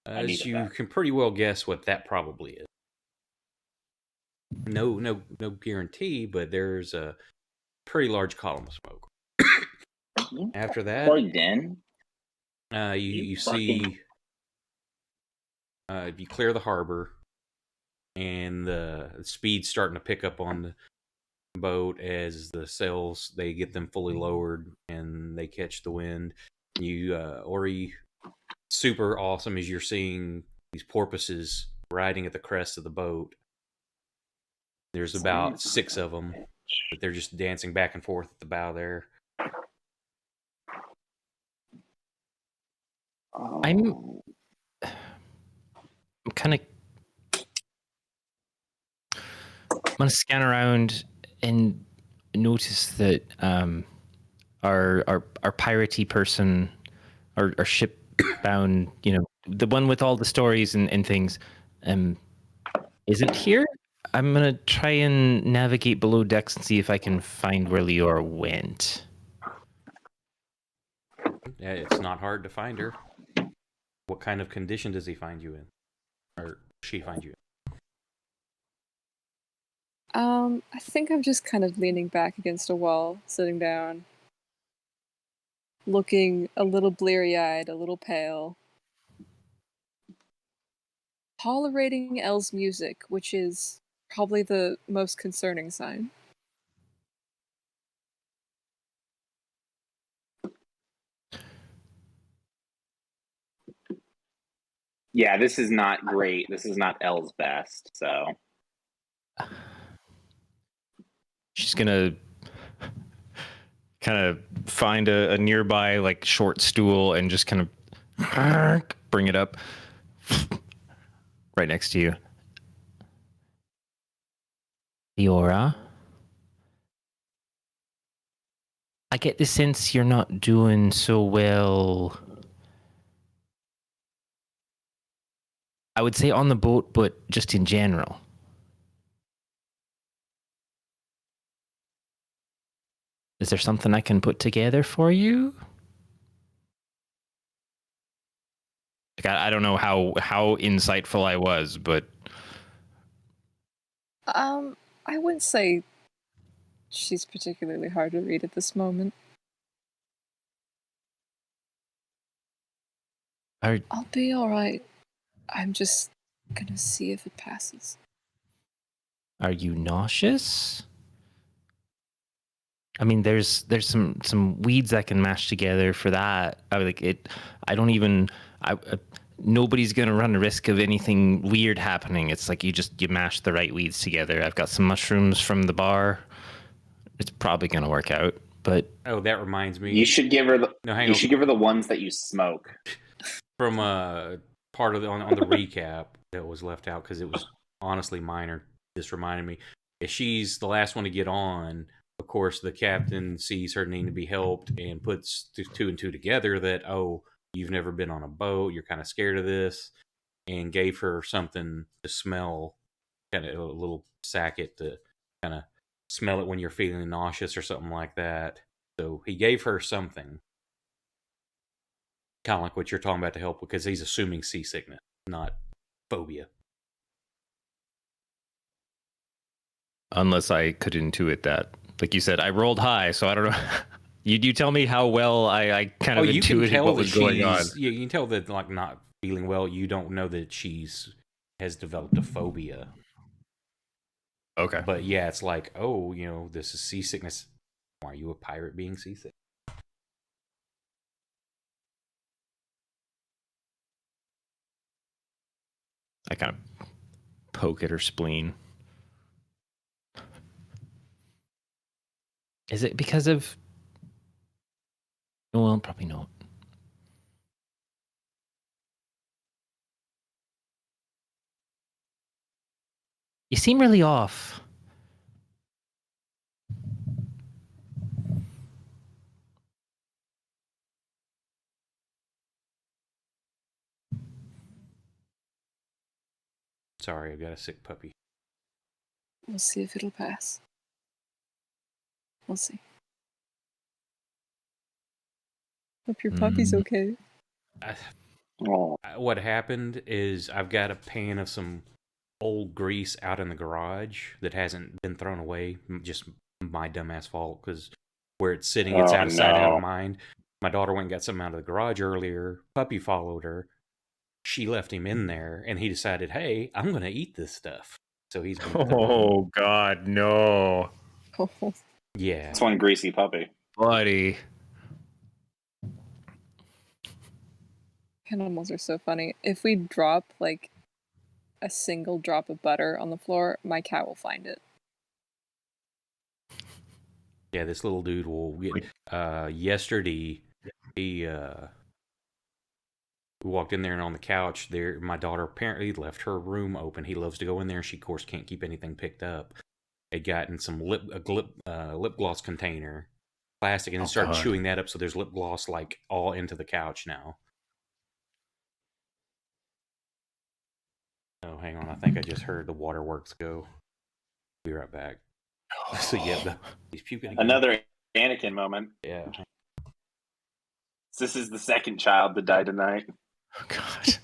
As you can pretty well guess what that probably is. No guarantee, but there's a pretty large column of smoke. After that, plugged in. You see, you clear the harbor, and the speed's starting to pick up on the boat as the sails, they get them fully lowered and they catch the wind. Ori, super awesome as you're seeing these porpoises riding at the crest of the boat. There's about 6 of them, but they're just dancing back and forth at the bow there. I'm kind of I'm gonna scan around and notice that our piratey person, our ship bound, the one with all the stories and things, isn't here. I'm gonna try and navigate below decks and see if I can find where Leora went. Yeah, it's not hard to find her. What kind of condition does he find you in? Or she find you in? I think I'm just kind of leaning back against a wall, sitting down, looking a little bleary-eyed, a little pale. Tolerating Elle's music, which is probably the most concerning sign. Yeah, this is not great. This is not Elle's best, so. She's gonna kind of find a nearby like short stool and just kind of bring it up right next to you. Leora, I get the sense you're not doing so well. I would say on the boat, but just in general. Is there something I can put together for you? Like, I don't know how insightful I was, but I wouldn't say she's particularly hard to read at this moment. I'll be alright. I'm just gonna see if it passes. Are you nauseous? I mean, there's some weeds I can mash together for that. I like it. I don't even. Nobody's gonna run the risk of anything weird happening. It's like you mash the right weeds together. I've got some mushrooms from the bar. It's probably gonna work out. But Oh, that reminds me. You should give her the. No, hang You on. should give her the ones that you smoke. From part of on the recap that was left out because it was honestly minor. This reminded me. If she's the last one to get on, of course, the captain sees her needing to be helped and puts two and two together that, oh, you've never been on a boat, you're kind of scared of this, and gave her something to smell, kind of a little sacket to kind of smell it when you're feeling nauseous or something like that. So he gave her something, kind of like what you're talking about to help, because he's assuming seasickness, not phobia. unless I could intuit that, like you said, I rolled high, so I don't know. You tell me how well I kind of You can intuited tell what that was going on. you can tell that, like, not feeling well. You don't know that has developed a phobia. Okay. But yeah, it's like, oh, this is seasickness. Why are you a pirate being seasick? I kind of poke at her spleen. Is it because of? Well, probably not. You seem really off. Sorry, I've got a sick puppy. We'll see if it'll pass. We'll see. Hope your puppy's okay. What happened is I've got a pan of some old grease out in the garage that hasn't been thrown away. Just my dumbass fault, because where it's sitting, it's out of sight, out of mind. My daughter went and got something out of the garage earlier. Puppy followed her. She left him in there, and he decided, hey, I'm going to eat this stuff. So he's been Oh, God, no. Oh, Yeah. It's one greasy puppy. Buddy. animals are so funny. If we drop like a single drop of butter on the floor, my cat will find it. Yeah, this little dude will get. Yesterday, he walked in there, and on the couch there, my daughter apparently left her room open. He loves to go in there. She, of course, can't keep anything picked up. Had gotten some lip gloss container, plastic, and started chewing that up. So there's lip gloss like all into the couch now. Oh, hang on. I think I just heard the waterworks go. Be right back. So yeah, he's puking again. Another Anakin moment. Yeah. This is the second child that died tonight. Oh, God.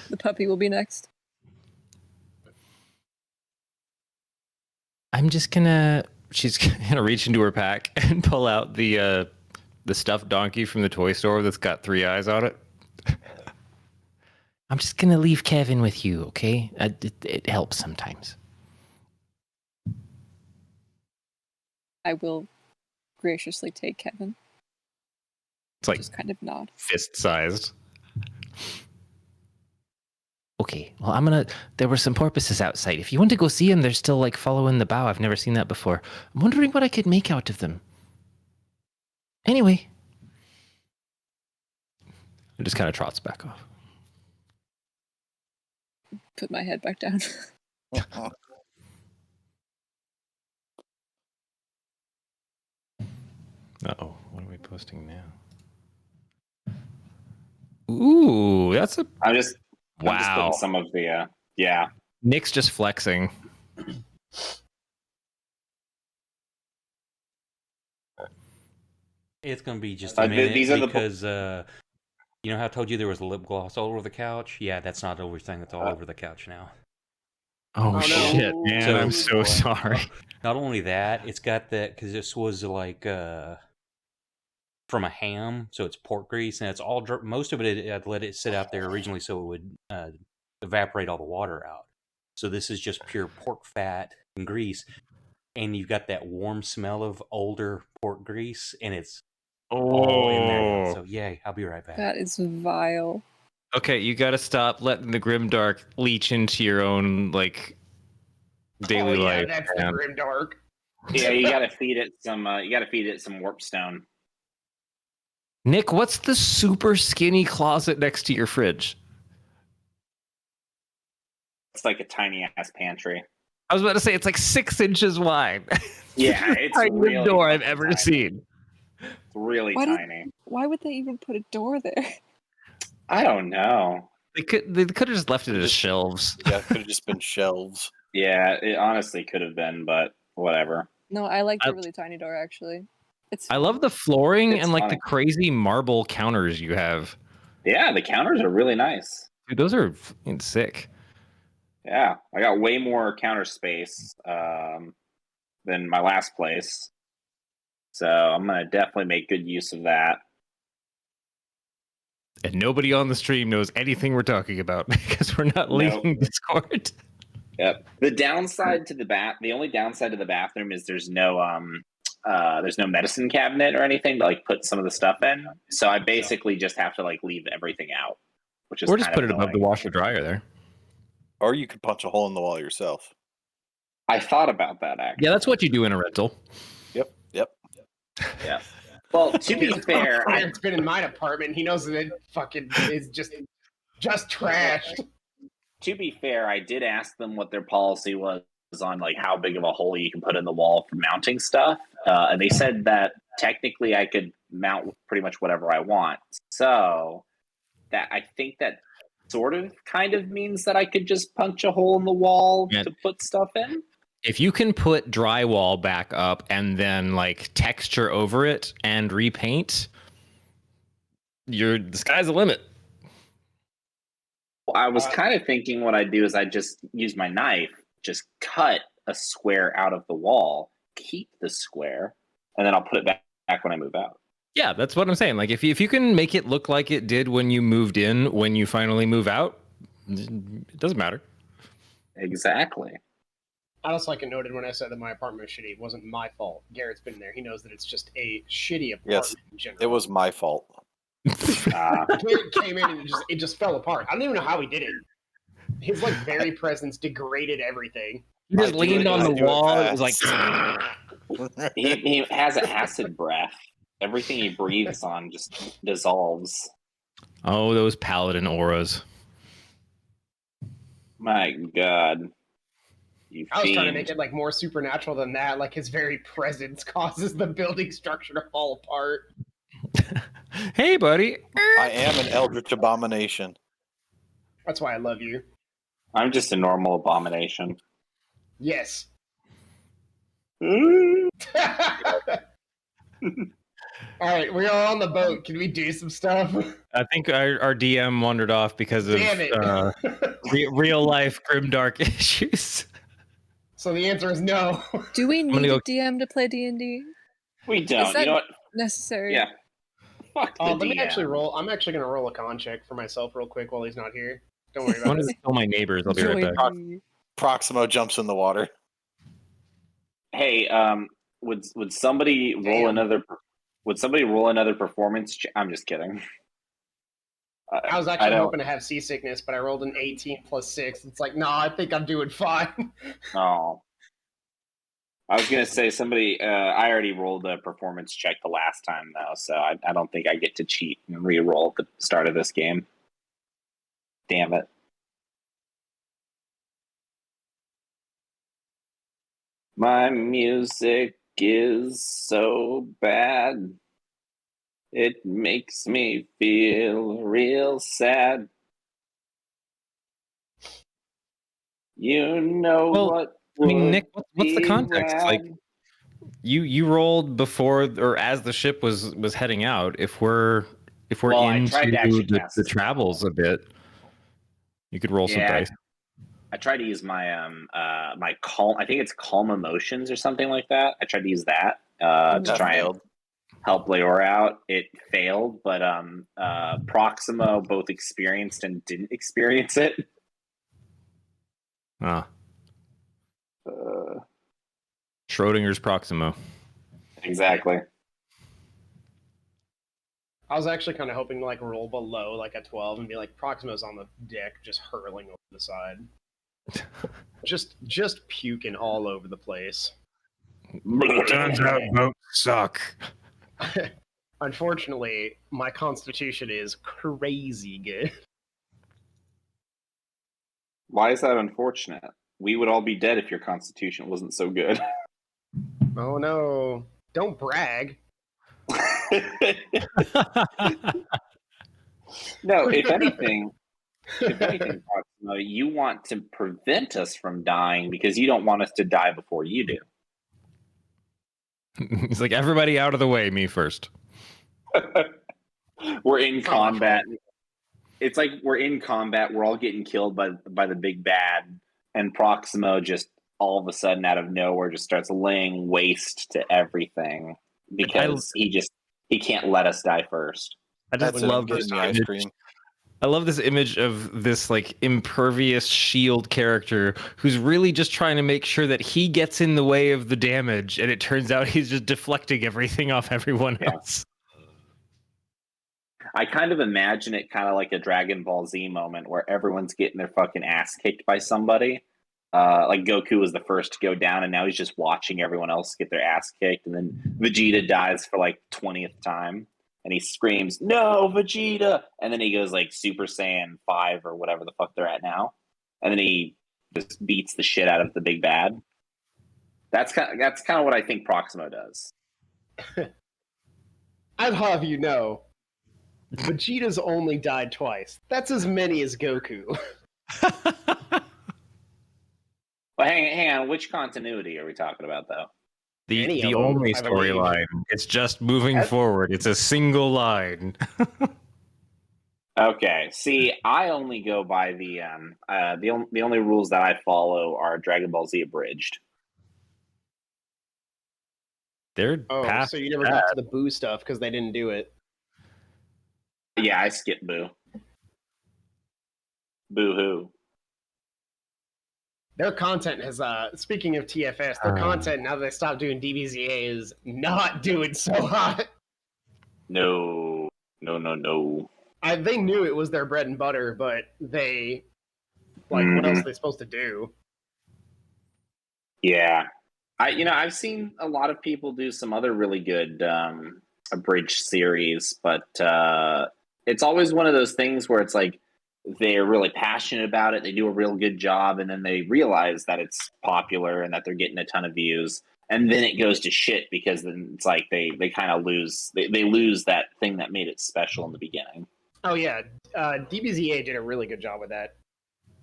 The puppy will be next. She's gonna reach into her pack and pull out the stuffed donkey from the toy store that's got 3 eyes on it. I'm just gonna leave Kevin with you, okay? It helps sometimes. I will graciously take Kevin. It's like Just kind of nod. fist-sized. Okay, well, there were some porpoises outside. If you want to go see them, they're still like following the bow. I've never seen that before. I'm wondering what I could make out of them. Anyway. It just kind of trots back off. Put my head back down. Uh-oh, what are we posting now? Ooh, that's a... I'm just Wow. putting some of the, yeah. Nick's just flexing. It's going to be just a minute these are because, you know how I told you there was a lip gloss all over the couch? Yeah, that's not everything that's all over the couch now. Oh, no. shit, man. So- I'm so sorry. Not only that, it's got that, because this was like from a ham, so it's pork grease, and it's all, most of it, I'd let it sit out there originally so it would evaporate all the water out. So this is just pure pork fat and grease. and you've got that warm smell of older pork grease, and it's all in there. So yay, I'll be right back. That is vile. Okay, you got to stop letting the GrimDark leach into your own like daily life. That's man. the GrimDark. Yeah, you gotta feed it some. You gotta feed it some warp stone. Nick, what's the super skinny closet next to your fridge? It's like a tiny ass pantry. I was about to say it's like 6 inches wide. Yeah, it's tiniest really door I've fucking ever tiny. seen. It's really Why tiny. Why would they even put a door there? I don't know. They could have just left it as shelves. Yeah, it could have just been shelves. Yeah, it honestly could have been, but whatever. No, I like the I- really tiny door actually. It's I love the flooring It's and like funny. the crazy marble counters you have. Yeah, the counters are really nice. Dude, those are fucking sick. Yeah, I got way more counter space than my last place, so I'm gonna definitely make good use of that. And nobody on the stream knows anything we're talking about because we're not Nope. leaving Discord. Yep. The downside to the only downside to the bathroom is there's no medicine cabinet or anything to like put some of the stuff in. So I basically just have to like leave everything out, which is Or just kind put of it above the annoying. washer dryer there. Or you could punch a hole in the wall yourself. I thought about that actually. Yeah, that's what you do in a rental. Yep. Yeah. Well, to be fair, It's been in my apartment. He knows that it fucking is just trashed. to be fair, I did ask them what their policy was on like how big of a hole you can put in the wall for mounting stuff, and they said that technically I could mount pretty much whatever I want. So that I think that sort of kind of means that I could just punch a hole in the wall Yeah. to put stuff in. If you can put drywall back up and then like texture over it and repaint, the sky's the limit. I was kind of thinking what I'd do is I'd just use my knife, just cut a square out of the wall, keep the square, and then I'll put it back when I move out. Yeah, that's what I'm saying. Like if you can make it look like it did when you moved in, when you finally move out, it doesn't matter. Exactly. I also like it noted when I said that my apartment was shitty. It wasn't my fault. Garrett's been there. He knows that it's just a shitty apartment Yes, in general. It was my fault. Garrett came in and it just fell apart. I don't even know how he did it. His like very presence degraded everything. He just I do leaned it- on I the do it wall. It was fast. like, He has an acid breath. Everything he breathes on just dissolves. oh, those paladin auras. My God. You I was trying to fiend. make it like more supernatural than that. Like his very presence causes the building structure to fall apart. Hey, buddy. I am an eldritch abomination. That's why I love you. I'm just a normal abomination. Yes. All right, we are on the boat. Can we do some stuff? I think our DM wandered off because of Damn it. real life grimdark issues. So the answer is no. Do we gonna need go- a DM to play D&D? We don't. Is that You know what? necessary? Yeah. Fuck the Let me DM. actually roll. I'm actually going to roll a con check for myself real quick while he's not here. Don't worry I about wanted it. to tell my neighbors. I'll be right Join back. me. Proximo jumps in the water. Hey, would somebody roll Damn. another? Would somebody roll another performance? I'm just kidding. I was actually don't- hoping to have seasickness, but I rolled an 18 plus 6. It's like, nah, I think I'm doing fine. Oh. I was gonna say somebody. I already rolled a performance check the last time though, so I don't think I get to cheat and re-roll at the start of this game. Damn it! My music is so bad. It makes me feel real sad. You know Well, what? I mean, would Nick, what's the be context? Like, rad? you rolled before or as the ship was heading out. If we're Well, I into tried to actually the cast- travels a bit, you could roll some Yeah, dice. I tried to use my my calm. I think it's calm emotions or something like that. I tried to use that to That try failed. and help Leora out. It failed, but Proximo both experienced and didn't experience it. Ah. Schrodinger's Proximo. Exactly. I was actually kind of hoping to like roll below like a 12 and be like Proximo's on the deck, just hurling over the side, just puking all over the place. Turns out boats suck. Unfortunately, my constitution is crazy good. Why is that unfortunate? We would all be dead if your constitution wasn't so good. Oh no! Don't brag. No, if anything, Proximo, you want to prevent us from dying because you don't want us to die before you do. He's like, everybody out of the way, me first. We're in combat. It's like we're in combat. We're all getting killed by the big bad, and Proximo just all of a sudden out of nowhere just starts laying waste to everything because he can't let us die first. I just That's love getting this the ice image. cream. I love this image of this like impervious shield character who's really just trying to make sure that he gets in the way of the damage, and it turns out he's just deflecting everything off everyone else. I kind of imagine it kind of like a Dragon Ball Z moment where everyone's getting their fucking ass kicked by somebody. Like Goku was the first to go down, and now he's just watching everyone else get their ass kicked, and then Vegeta dies for like 20th time. And he screams, "No, Vegeta!" And then he goes like Super Saiyan 5 or whatever the fuck they're at now. And then he just beats the shit out of the big bad. That's kind of what I think Proximo does. I'd have you know, Vegeta's only died twice. That's as many as Goku. Well, hang on. Which continuity are we talking about, though? Any The of them, only I believe. storyline. It's just moving forward. It's a single line. Okay. See, I only go by the only rules that I follow are Dragon Ball Z abridged. They're Oh, past so you never got to the Boo stuff because they didn't do it. Yeah, I skipped Boo. Boo hoo. Their content has, speaking of TFS, their content, now that they stopped doing DBZA, is not doing so hot. No. They knew it was their bread and butter, but they, what else are they supposed to do? Yeah. I've seen a lot of people do some other really good abridged series, but it's always one of those things where it's like they're really passionate about it, they do a real good job, and then they realize that it's popular and that they're getting a ton of views, and then it goes to shit because then it's like they kind of lose they lose that thing that made it special in the beginning. Oh yeah, DBZA did a really good job with that.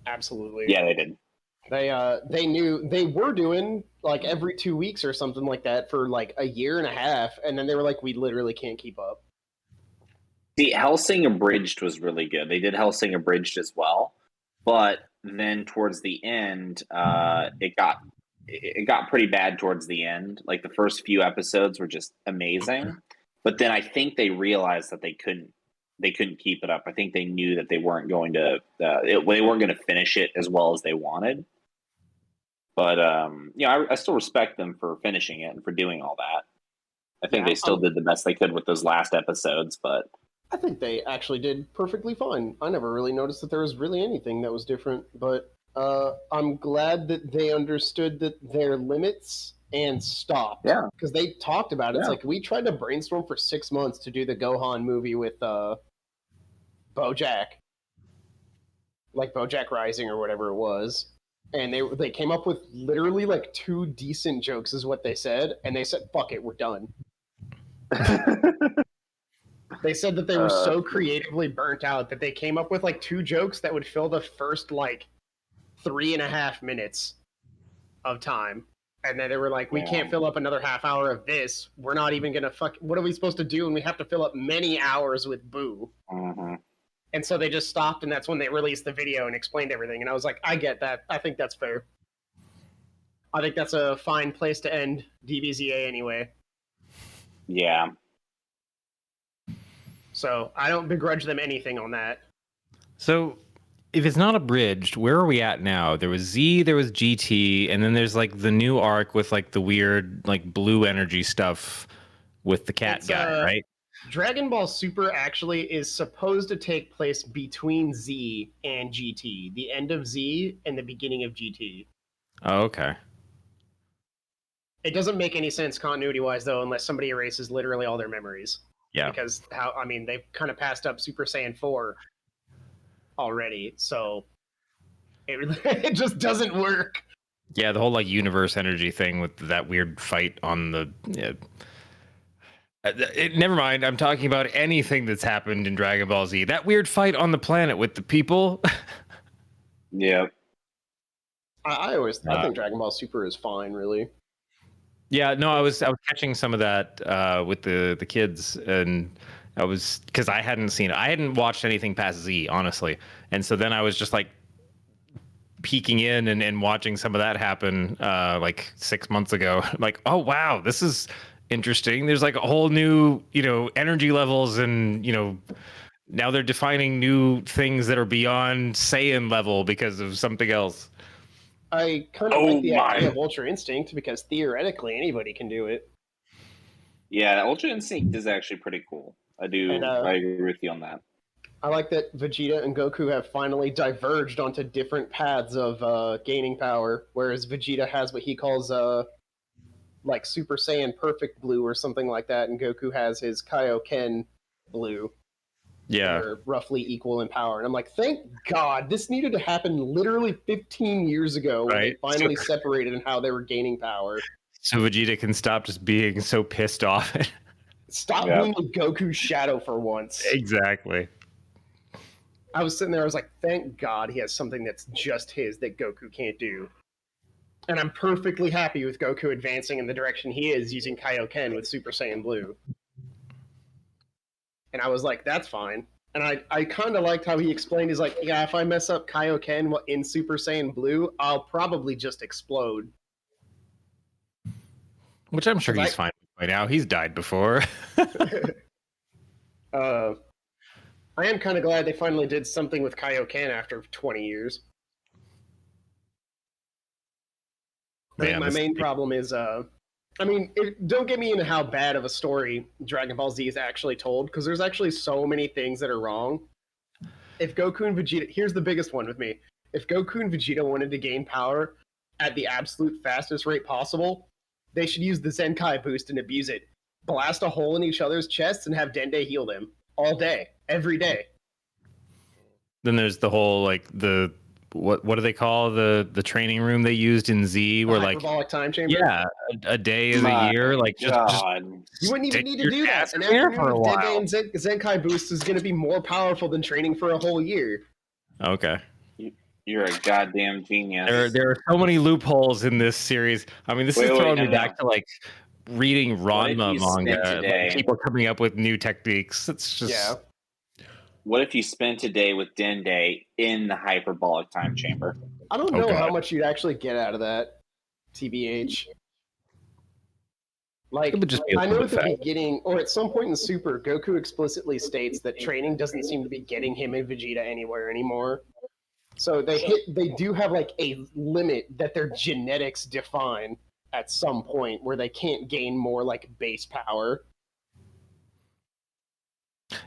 Absolutely. Yeah, they did. They knew they were doing like every 2 weeks or something like that for like a year and a half, and then they were like, we literally can't keep up. See, Hellsing Abridged was really good. They did Hellsing Abridged as well, but then towards the end, it got pretty bad towards the end. Like the first few episodes were just amazing, but then I think they realized that they couldn't keep it up. I think they knew that they weren't going to they weren't going to finish it as well as they wanted. But I still respect them for finishing it and for doing all that. I think they still did the best they could with those last episodes, but I think they actually did perfectly fine. I never really noticed that there was really anything that was different, but I'm glad that they understood that their limits and stopped. Yeah. Because they talked about it. It's Yeah. like, we tried to brainstorm for 6 months to do the Gohan movie with BoJack. Like BoJack Rising or whatever it was. And they came up with literally like 2 decent jokes is what they said. And they said, fuck it, we're done. They said that they were so creatively burnt out that they came up with like 2 jokes that would fill the first like 3.5 minutes of time. And then they were like, we can't fill up another half hour of this. We're not even going to what are we supposed to do? And we have to fill up many hours with Boo. Mm-hmm. And so they just stopped, and that's when they released the video and explained everything. And I was like, I get that. I think that's fair. I think that's a fine place to end DBZA anyway. Yeah. So I don't begrudge them anything on that. So if it's not abridged, where are we at now? There was Z, there was GT, and then there's like the new arc with like the weird like blue energy stuff with the cat It's guy, right? Dragon Ball Super actually is supposed to take place between Z and GT, the end of Z and the beginning of GT. Oh, okay. It doesn't make any sense continuity wise though, unless somebody erases literally all their memories. Yeah. Because they've kind of passed up Super Saiyan 4 already, so it it just doesn't work. Yeah, the whole like universe energy thing with that weird fight on the. Yeah. Never mind. I'm talking about anything that's happened in Dragon Ball Z. That weird fight on the planet with the people. Yeah. I think Dragon Ball Super is fine, really. Yeah, no, I was catching some of that with the kids, and I was because I hadn't seen it. I hadn't watched anything past Z, honestly, and so then I was just like peeking in and watching some of that happen like 6 months ago. Like, oh wow, this is interesting. There's like a whole new energy levels, and now they're defining new things that are beyond Saiyan level because of something else. I kind of like the idea of Ultra Instinct because theoretically anybody can do it. Yeah, Ultra Instinct is actually pretty cool. I agree with you on that. I like that Vegeta and Goku have finally diverged onto different paths of gaining power, whereas Vegeta has what he calls like Super Saiyan Perfect Blue or something like that, and Goku has his Kaioken Blue. Yeah. They're roughly equal in power. And I'm like, thank God, this needed to happen literally 15 years ago when they finally separated and how they were gaining power. So Vegeta can stop just being so pissed off. Stop being a Goku shadow for once. Exactly. I was sitting there, I was like, thank God he has something that's just his that Goku can't do. And I'm perfectly happy with Goku advancing in the direction he is using Kaioken with Super Saiyan Blue. And I was like, that's fine. And I kind of liked how he explained, he's like, yeah, if I mess up Kaioken in Super Saiyan Blue, I'll probably just explode. Which I'm sure he's fine with by now. He's died before. I am kind of glad they finally did something with Kaioken after 20 years. Man, my main problem is, don't get me into how bad of a story Dragon Ball Z is actually told, because there's actually so many things that are wrong. If Goku and Vegeta, here's the biggest one with me. If Goku and Vegeta wanted to gain power at the absolute fastest rate possible, they should use the Zenkai boost and abuse it. Blast a hole in each other's chests and have Dende heal them all day, every day. Then there's the whole like what do they call the training room they used in Z where like hyperbolic time chamber? Yeah, a day of the year, like just you wouldn't even need to do that. An afternoon of Dende and Zenkai boost is going to be more powerful than training for a whole year. Okay. You're a goddamn genius. There are so many loopholes in this series. I mean, this is throwing me back to like reading Ranma manga. Like, people coming up with new techniques. It's just What if you spent a day with Dende in the hyperbolic time chamber? I don't know how much you'd actually get out of that, TBH. Like, I know at the beginning, or at some point in Super, Goku explicitly states that training doesn't seem to be getting him and Vegeta anywhere anymore. So they do have like a limit that their genetics define at some point where they can't gain more like base power.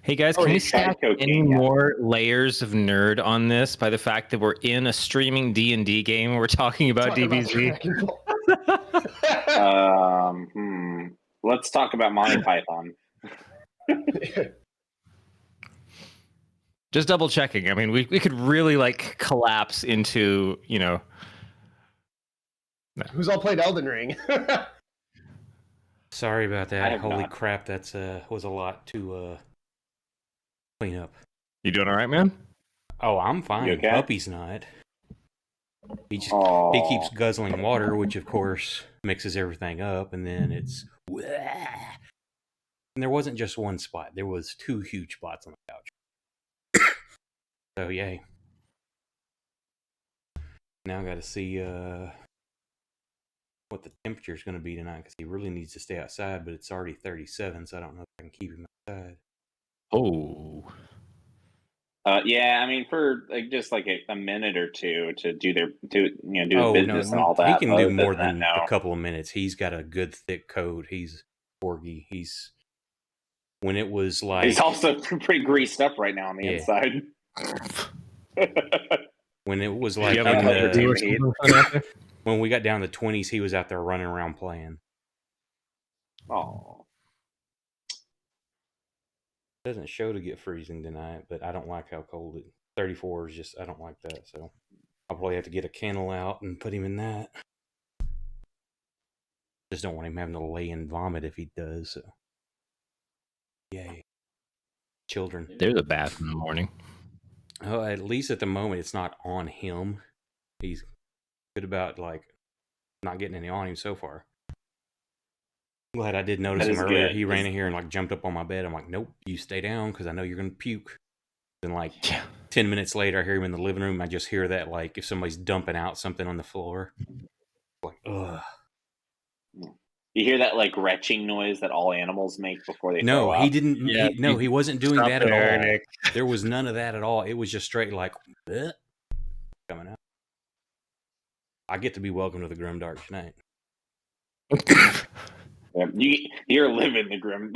Hey guys, can we stack any more layers of nerd on this by the fact that we're in a streaming D&D game and we're talking about DBZ? Let's talk about Monty Python. Just double checking. I mean, we could really like collapse into, Who's all played Elden Ring? Sorry about that. Holy crap, that's was a lot to clean up. You doing all right, man? Oh, I'm fine. You okay? Puppy's not. He keeps guzzling water, which of course mixes everything up, and then it's. And there wasn't just one spot. There was 2 huge spots on the couch. So yay. Now I got to see what the temperature is going to be tonight because he really needs to stay outside, but it's already 37, so I don't know if I can keep him outside. Oh. Yeah, I mean, for like just like a minute or two to do Oh business and all he that. can But do other more than that, than a no. couple of minutes. He's got a good thick coat. He's Porgy. He's when it was He's like also pretty greased up right now on the yeah, inside. when it was Do you like have That's in like another your the do or team heat. something for that there? when we got down to the 20s, he was out there running around playing. Oh, Doesn't show to get freezing tonight, but I don't like how cold it. 34 is just I don't like that, so I'll probably have to get a kennel out and put him in that. Just don't want him having to lay in vomit if he does. So. Yay, children. There's a bath in the morning. Oh, at least at the moment, it's not on him. He's good about like not getting any on him so far. Glad I did notice that him is earlier. good. He ran in here and like jumped up on my bed. I'm like, nope, you stay down because I know you're gonna puke. And like 10 minutes later, I hear him in the living room. I just hear that like if somebody's dumping out something on the floor. Like, ugh. You hear that like retching noise that all animals make before they throw No, he up? didn't. Yeah, He wasn't doing stop that at there, all. Nick. There was none of that at all. It was just straight like bleh, coming out. I get to be welcome to the GrimDark tonight. Yeah, you're living the grim.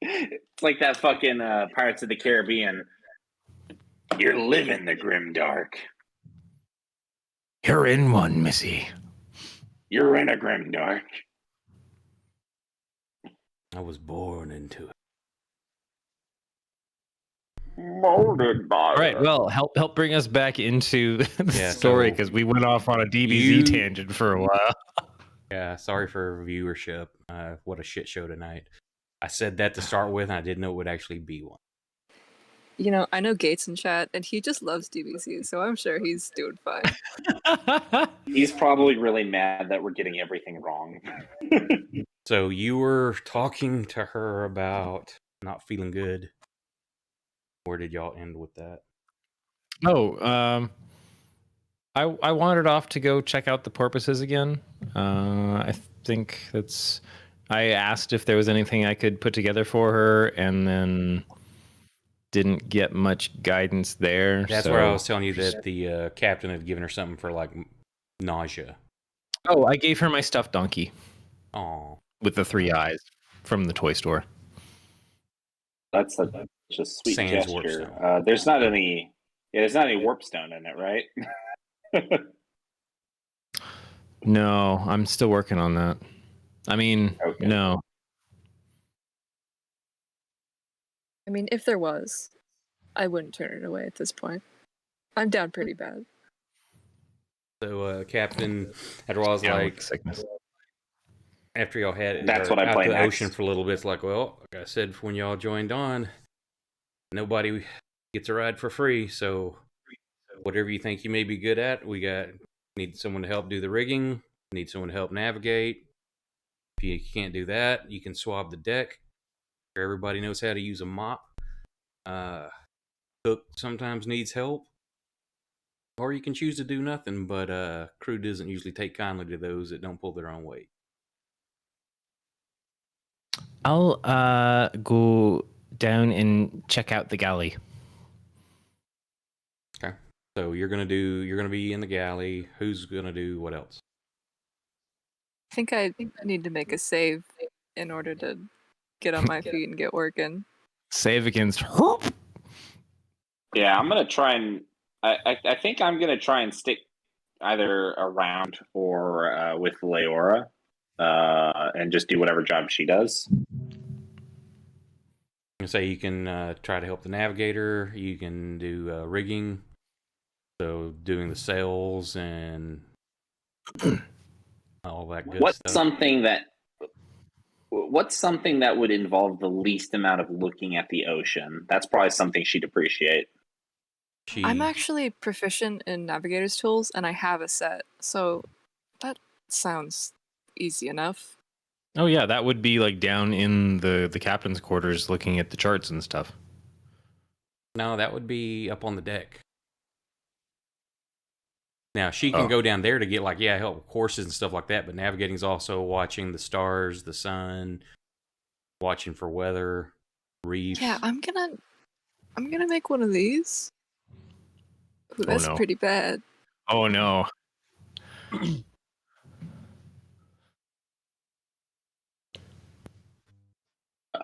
It's like that fucking Pirates of the Caribbean. You're living the grim dark. You're in one, Missy. You're in a grim dark. I was born into it. Molded by All right, well, help bring us back into the Yeah, story so because we went off on a DBZ you- tangent for a while. Yeah, sorry for viewership. What a shit show tonight. I said that to start with, and I didn't know it would actually be one. You know, I know Gates in chat, and he just loves DBC, so I'm sure he's doing fine. He's probably really mad that we're getting everything wrong. So you were talking to her about not feeling good. Where did y'all end with that? Oh, I wandered off to go check out the porpoises again. I think that's. I asked if there was anything I could put together for her, and then didn't get much guidance there. That's so... where I was telling you that the captain had given her something for like nausea. Oh, I gave her my stuffed donkey Oh, with the 3 eyes from the toy store. That's such a sweet Sans warp gesture. stone. There's not any warp stone in it, right? No, I'm still working on that. I mean, Okay. no. I mean, if there was, I wouldn't turn it away at this point. I'm down pretty bad. so Captain, after I was Yeah, like, sickness. after y'all had That's what I out play to the next. ocean for a little bit, it's like, well, like I said when y'all joined on, nobody gets a ride for free. So whatever you think you may be good at, need someone to help do the rigging, need someone to help navigate. If you can't do that, you can swab the deck. Everybody knows how to use a mop. Cook sometimes needs help. Or you can choose to do nothing, but crew doesn't usually take kindly to those that don't pull their own weight. I'll go down and check out the galley. Okay. So you're gonna be in the galley. Who's gonna do what else? I think I need to make a save in order to get on my feet and get working. Save against Herp. Yeah, I'm gonna try and I think I'm gonna try and stick either around or with Leora, and just do whatever job she does. Say you can try to help the navigator. You can do rigging, so doing the sails and all that good What's stuff. something that would involve the least amount of looking at the ocean? That's probably something she'd appreciate. I'm actually proficient in navigator's tools, and I have a set, so that sounds easy enough. Oh yeah, that would be like down in the captain's quarters, looking at the charts and stuff. No, that would be up on the deck. Now she can go down there to get help with courses and stuff like that, but navigating is also watching the stars, the sun, watching for weather, reefs. Yeah, I'm I'm gonna make one of these. Ooh, that's no. pretty bad. Oh no.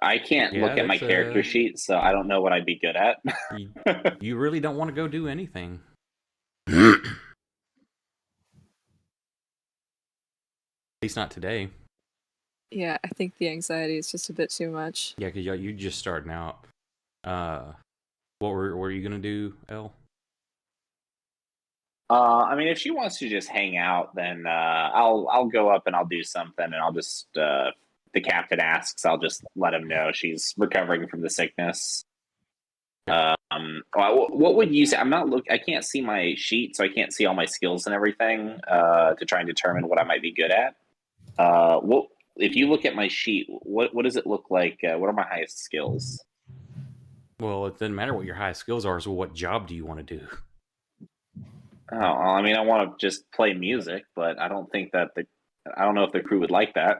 I can't Yeah, look at my that's character sheet, so I don't know what I'd be good at. you really don't want to go do anything. At least not today. Yeah, I think the anxiety is just a bit too much. Yeah, because you're just starting out. What were you gonna do, El? I mean, if she wants to just hang out, then I'll go up and I'll do something, and I'll just the captain asks, I'll just let him know she's recovering from the sickness. What would you say? I can't see my sheet, so I can't see all my skills and everything to try and determine what I might be good at. What if you look at my sheet? What does it look like? What are my highest skills? Well, it doesn't matter what your highest skills are. So, what job do you want to do? Oh, well, I mean, I want to just play music, but I don't think that I don't know if the crew would like that.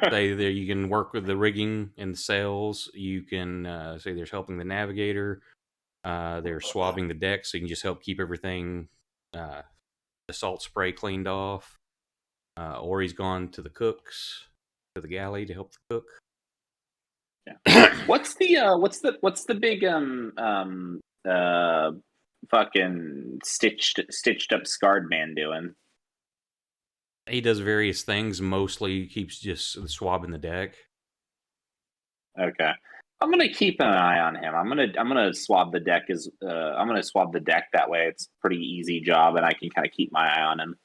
Say there, you can work with the rigging and the sails. You can say there's helping the navigator. They're swabbing the deck, so you can just help keep everything, the salt spray cleaned off. Or he's gone to the cooks, to the galley to help the cook. Yeah. What's the big fucking stitched up scarred man doing? He does various things. Mostly keeps just swabbing the deck. Okay. I'm gonna keep an eye on him. I'm gonna swab the deck I'm gonna swab the deck that way. It's a pretty easy job, and I can kind of keep my eye on him.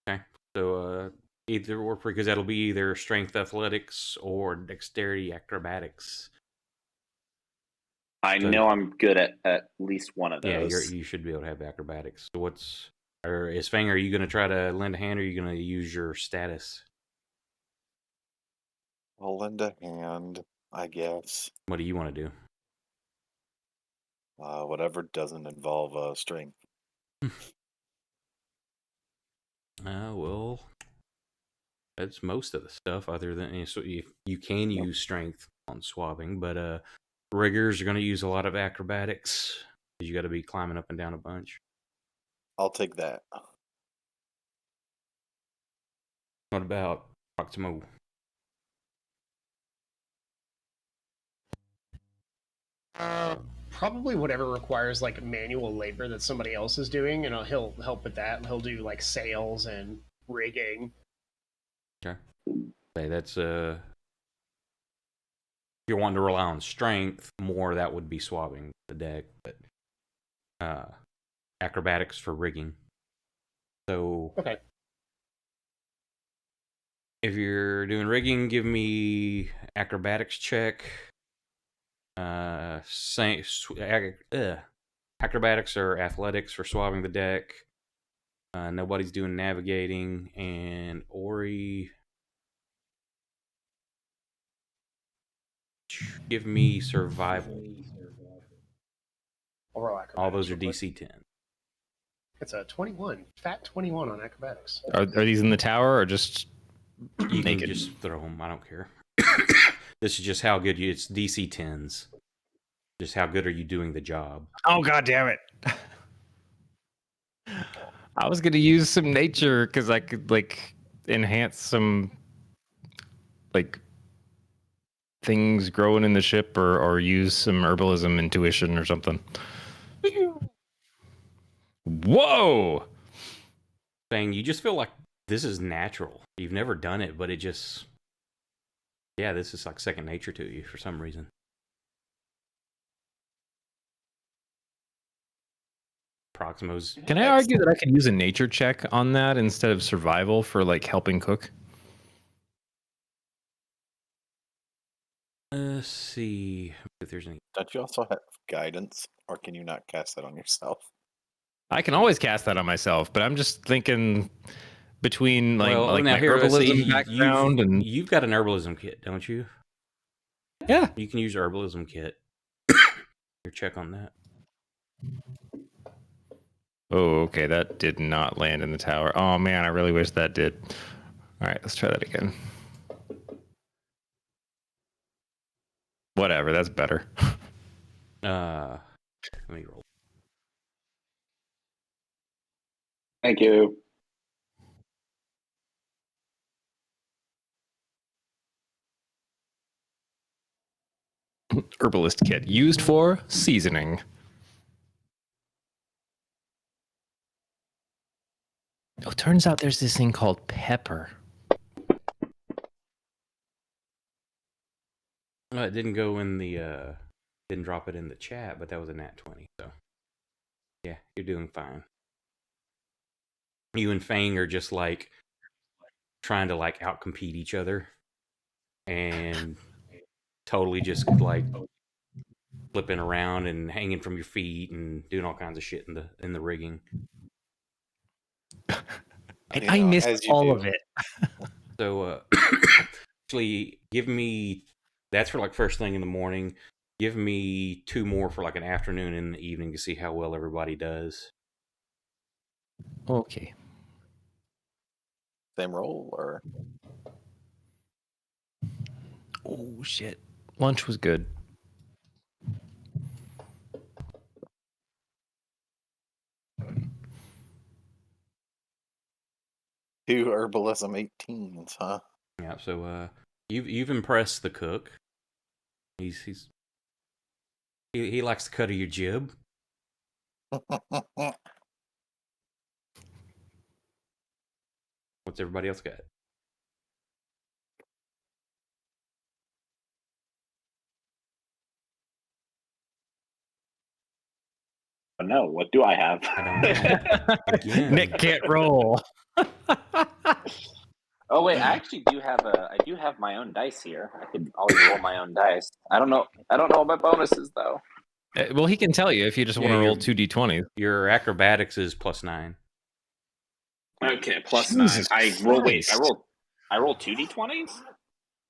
Okay, so either or because that'll be either strength athletics or dexterity acrobatics. I So, know I'm good at least one of yeah, those. you should be able to have acrobatics. So is Fang? Are you going to try to lend a hand, or are you going to use your status? I'll lend a hand, I guess. What do you want to do? Whatever doesn't involve strength. Well, that's most of the stuff. Other than so you can use strength on swabbing, but riggers are going to use a lot of acrobatics. You got to be climbing up and down a bunch. I'll take that. What about Proximo? Probably whatever requires like manual labor that somebody else is doing, and he'll help with that. He'll do like sails and rigging. Okay, okay, that's if you're wanting to rely on strength more, that would be swabbing the deck, but acrobatics for rigging. So Okay. if you're doing rigging, give me acrobatics check. Acrobatics or athletics for swabbing the deck. Nobody's doing navigating, and Ori, give me survival. I'll roll All those are acrobatics real quick. DC 10. It's a 21, fat 21 on acrobatics. Are these in the tower or just You naked? can just throw them. I don't care. This is just how good you. It's DC 10s. Just how good are you doing the job? Oh god damn it. I was gonna use some nature because I could like enhance some like things growing in the ship or use some herbalism intuition or something. Whoa! Saying you just feel like this is natural. You've never done it, but it just, yeah, this is like second nature to you for some reason. Proximo's. Can I argue that I could use a nature check on that instead of survival for like helping cook? Let's see if there's any. Don't you also have guidance, or can you not cast that on yourself? I can always cast that on myself, but I'm just thinking between like Well, like now my here, let's see. herbalism background and You've got an herbalism kit, don't you? yeah, You can use your herbalism kit. Your check on that. oh, okay, that did not land in the tower. Oh man, I really wish that did. All right, let's try that again. Whatever, that's better. Let me roll. Thank you. Herbalist kit used for seasoning. Oh, turns out there's this thing called pepper. It didn't go in the didn't drop it in the chat, but that was a nat 20. So yeah, you're doing fine. You and Fang are just like trying to like outcompete each other, and totally just like flipping around and hanging from your feet and doing all kinds of shit in the rigging. And You I know, missed as you all do. of it. So actually, give me that's for like first thing in the morning. Give me 2 more for like an afternoon and the evening to see how well everybody does. Okay. Same roll or Oh shit. Lunch was good. two herbalism 18s, huh? Yeah. So you've impressed the cook. He likes the cut of your jib. What's everybody else got? No, what do I have? I don't know. Again. Nick can't roll. Oh wait, I actually do have I do have my own dice here. I could always roll my own dice. I don't know what my bonuses though. Well, he can tell you if you just Yeah, want to roll you're- 2d20s. Your acrobatics is +9. Okay, plus Jesus 9. I roll. Wait, Christ. I roll 2d20s.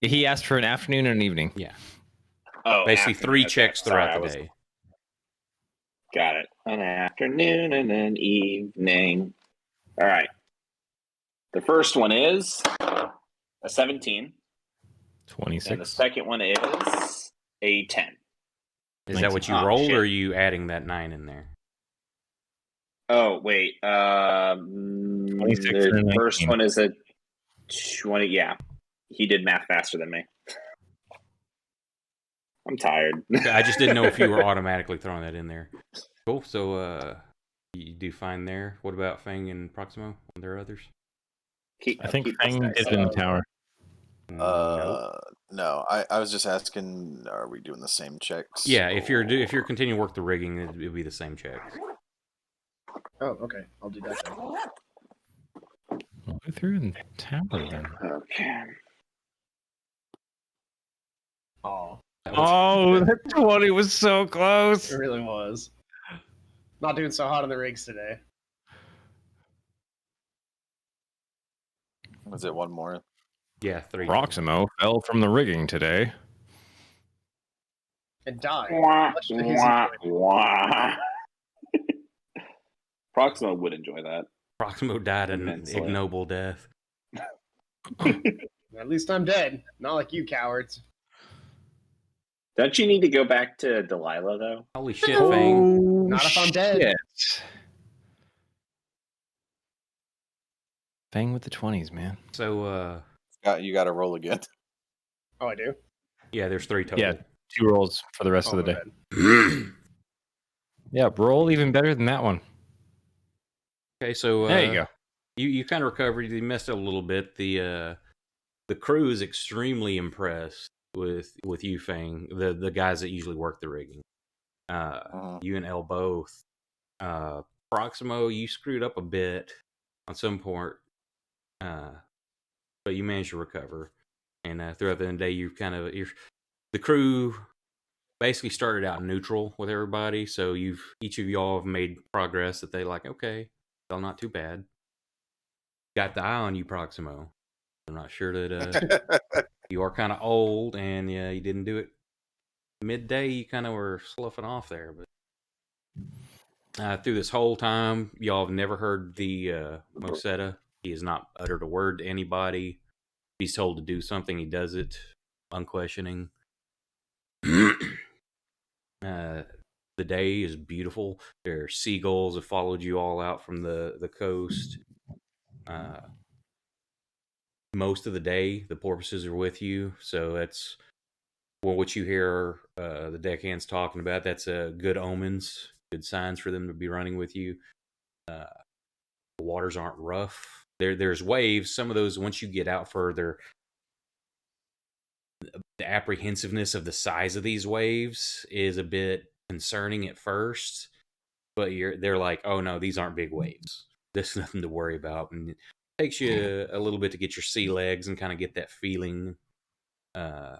He asked for an afternoon and an evening. Yeah. Oh, Basically afternoon, 3 okay. checks Sorry, throughout I the was- day. Got it. An afternoon and an evening. All right. The first one is a 17, and the 26. second one is a 10. Is that what you Oh, rolled, shit. or are you adding that 9 in there? Oh wait, 26 the and a first 19. one is a 20. Yeah, he did math faster than me. I'm tired. I just didn't know if you were automatically throwing that in there. Cool. So you do fine there. What about Fang and Proximo? Are there others? I think keep Fang this did dice it in the up. tower. Nope. No. I was just asking, are we doing the same checks? Yeah, if you're continuing to work the rigging, it'd be the same check. Oh, okay. I'll do that then. Well, who threw in the tower then? Okay. Oh, Oh, that 20 was so close. it really was. Not doing so hot on the rigs today. Was it one more? Yeah, 3. Proximo fell from the rigging today. And died. Wah, Much to his wah, enjoyment. wah. Proximo would enjoy that. Proximo died an Immensely. ignoble death. At least I'm dead. Not like you cowards. Don't you need to go back to Delilah though? Holy shit, Fang. Not if I'm dead. Shit. Fang with the 20s, man. So You got to roll again. Oh, I do? yeah, there's 3 total. Yeah, 2 rolls for the rest Oh, of the my day. bad. Yeah, roll even better than that one. Okay, so There you go. You kind of recovered. You messed up a little bit. The crew is extremely impressed with you, Fang. The guys that usually work the rigging. You and El both. Proximo, you screwed up a bit on some point, but you managed to recover. And throughout the day, the crew basically started out neutral with everybody. So each of y'all have made progress that they like. Okay, well, not too bad. Got the eye on you, Proximo. I'm not sure that you are kind of old, and yeah, you didn't do it midday. You kind of were sloughing off there, but through this whole time, y'all have never heard the Mosetta. He has not uttered a word to anybody. If he's told to do something, he does it, unquestioning. The day is beautiful. There are seagulls have followed you all out from the coast. Most of the day, the porpoises are with you, so that's what you hear the deckhands talking about. That's good omens, good signs for them to be running with you. The waters aren't rough. There's waves. Some of those, once you get out further, the apprehensiveness of the size of these waves is a bit concerning at first. But they're like, oh no, these aren't big waves. There's nothing to worry about. And it takes you a little bit to get your sea legs and kind of get that feeling of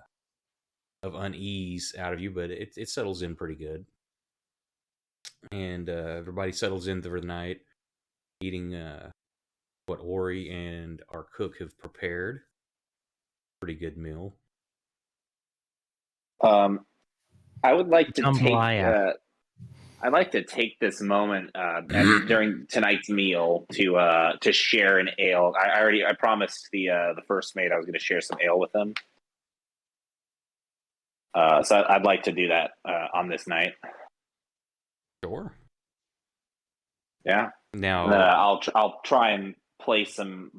unease out of you, but it settles in pretty good. And everybody settles in for the night, eating what Ori and our cook have prepared. Pretty good meal. I would like to take. Jambalaya. I'd like to take this moment during tonight's meal to share an ale. I promised the first mate I was going to share some ale with them. So I'd like to do that on this night. Sure. Yeah. Now I'll try and play some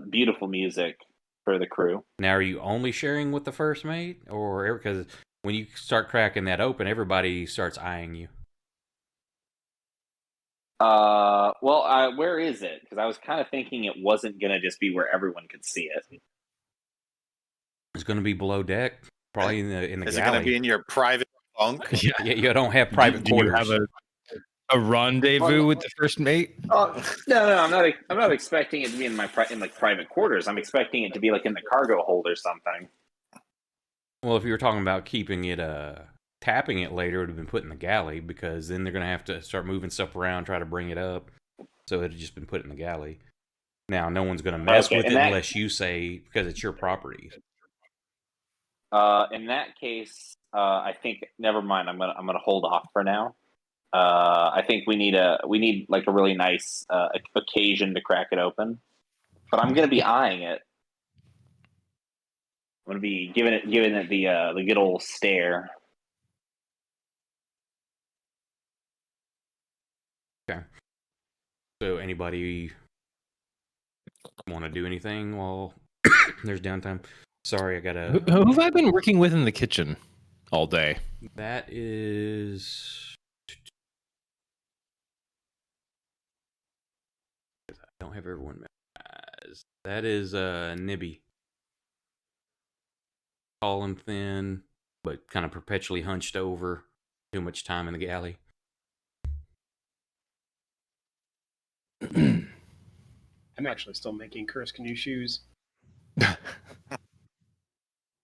beautiful music for the crew. Now, are you only sharing with the first mate, or because when you start cracking that open, everybody starts eyeing you? Well, where is it? Because I was kind of thinking it wasn't going to just be where everyone could see it. It's going to be below deck, probably in the Is galley. it going to be in your private bunk? Yeah, you don't have private Do you quarters. have a rendezvous with the first mate? No, I'm not expecting it to be in my private quarters. I'm expecting it to be like in the cargo hold or something. Well, if you were talking about keeping it, tapping it later, it would have been put in the galley, because then they're going to have to start moving stuff around, try to bring it up. So it had just been put in the galley. Now, no one's going to mess with it unless you say, because it's your property. In that case, I think never mind. I'm gonna hold off for now. I think we need like a really nice occasion to crack it open. But I'm gonna be eyeing it. I'm gonna be giving it the good old stare. Okay. So anybody want to do anything while there's downtime? Sorry, I gotta. Who have I been working with in the kitchen all day? That is. I don't have everyone memorized. That is Nibby. Tall and thin, but kind of perpetually hunched over. Too much time in the galley. I'm actually still making Curse Canoe shoes.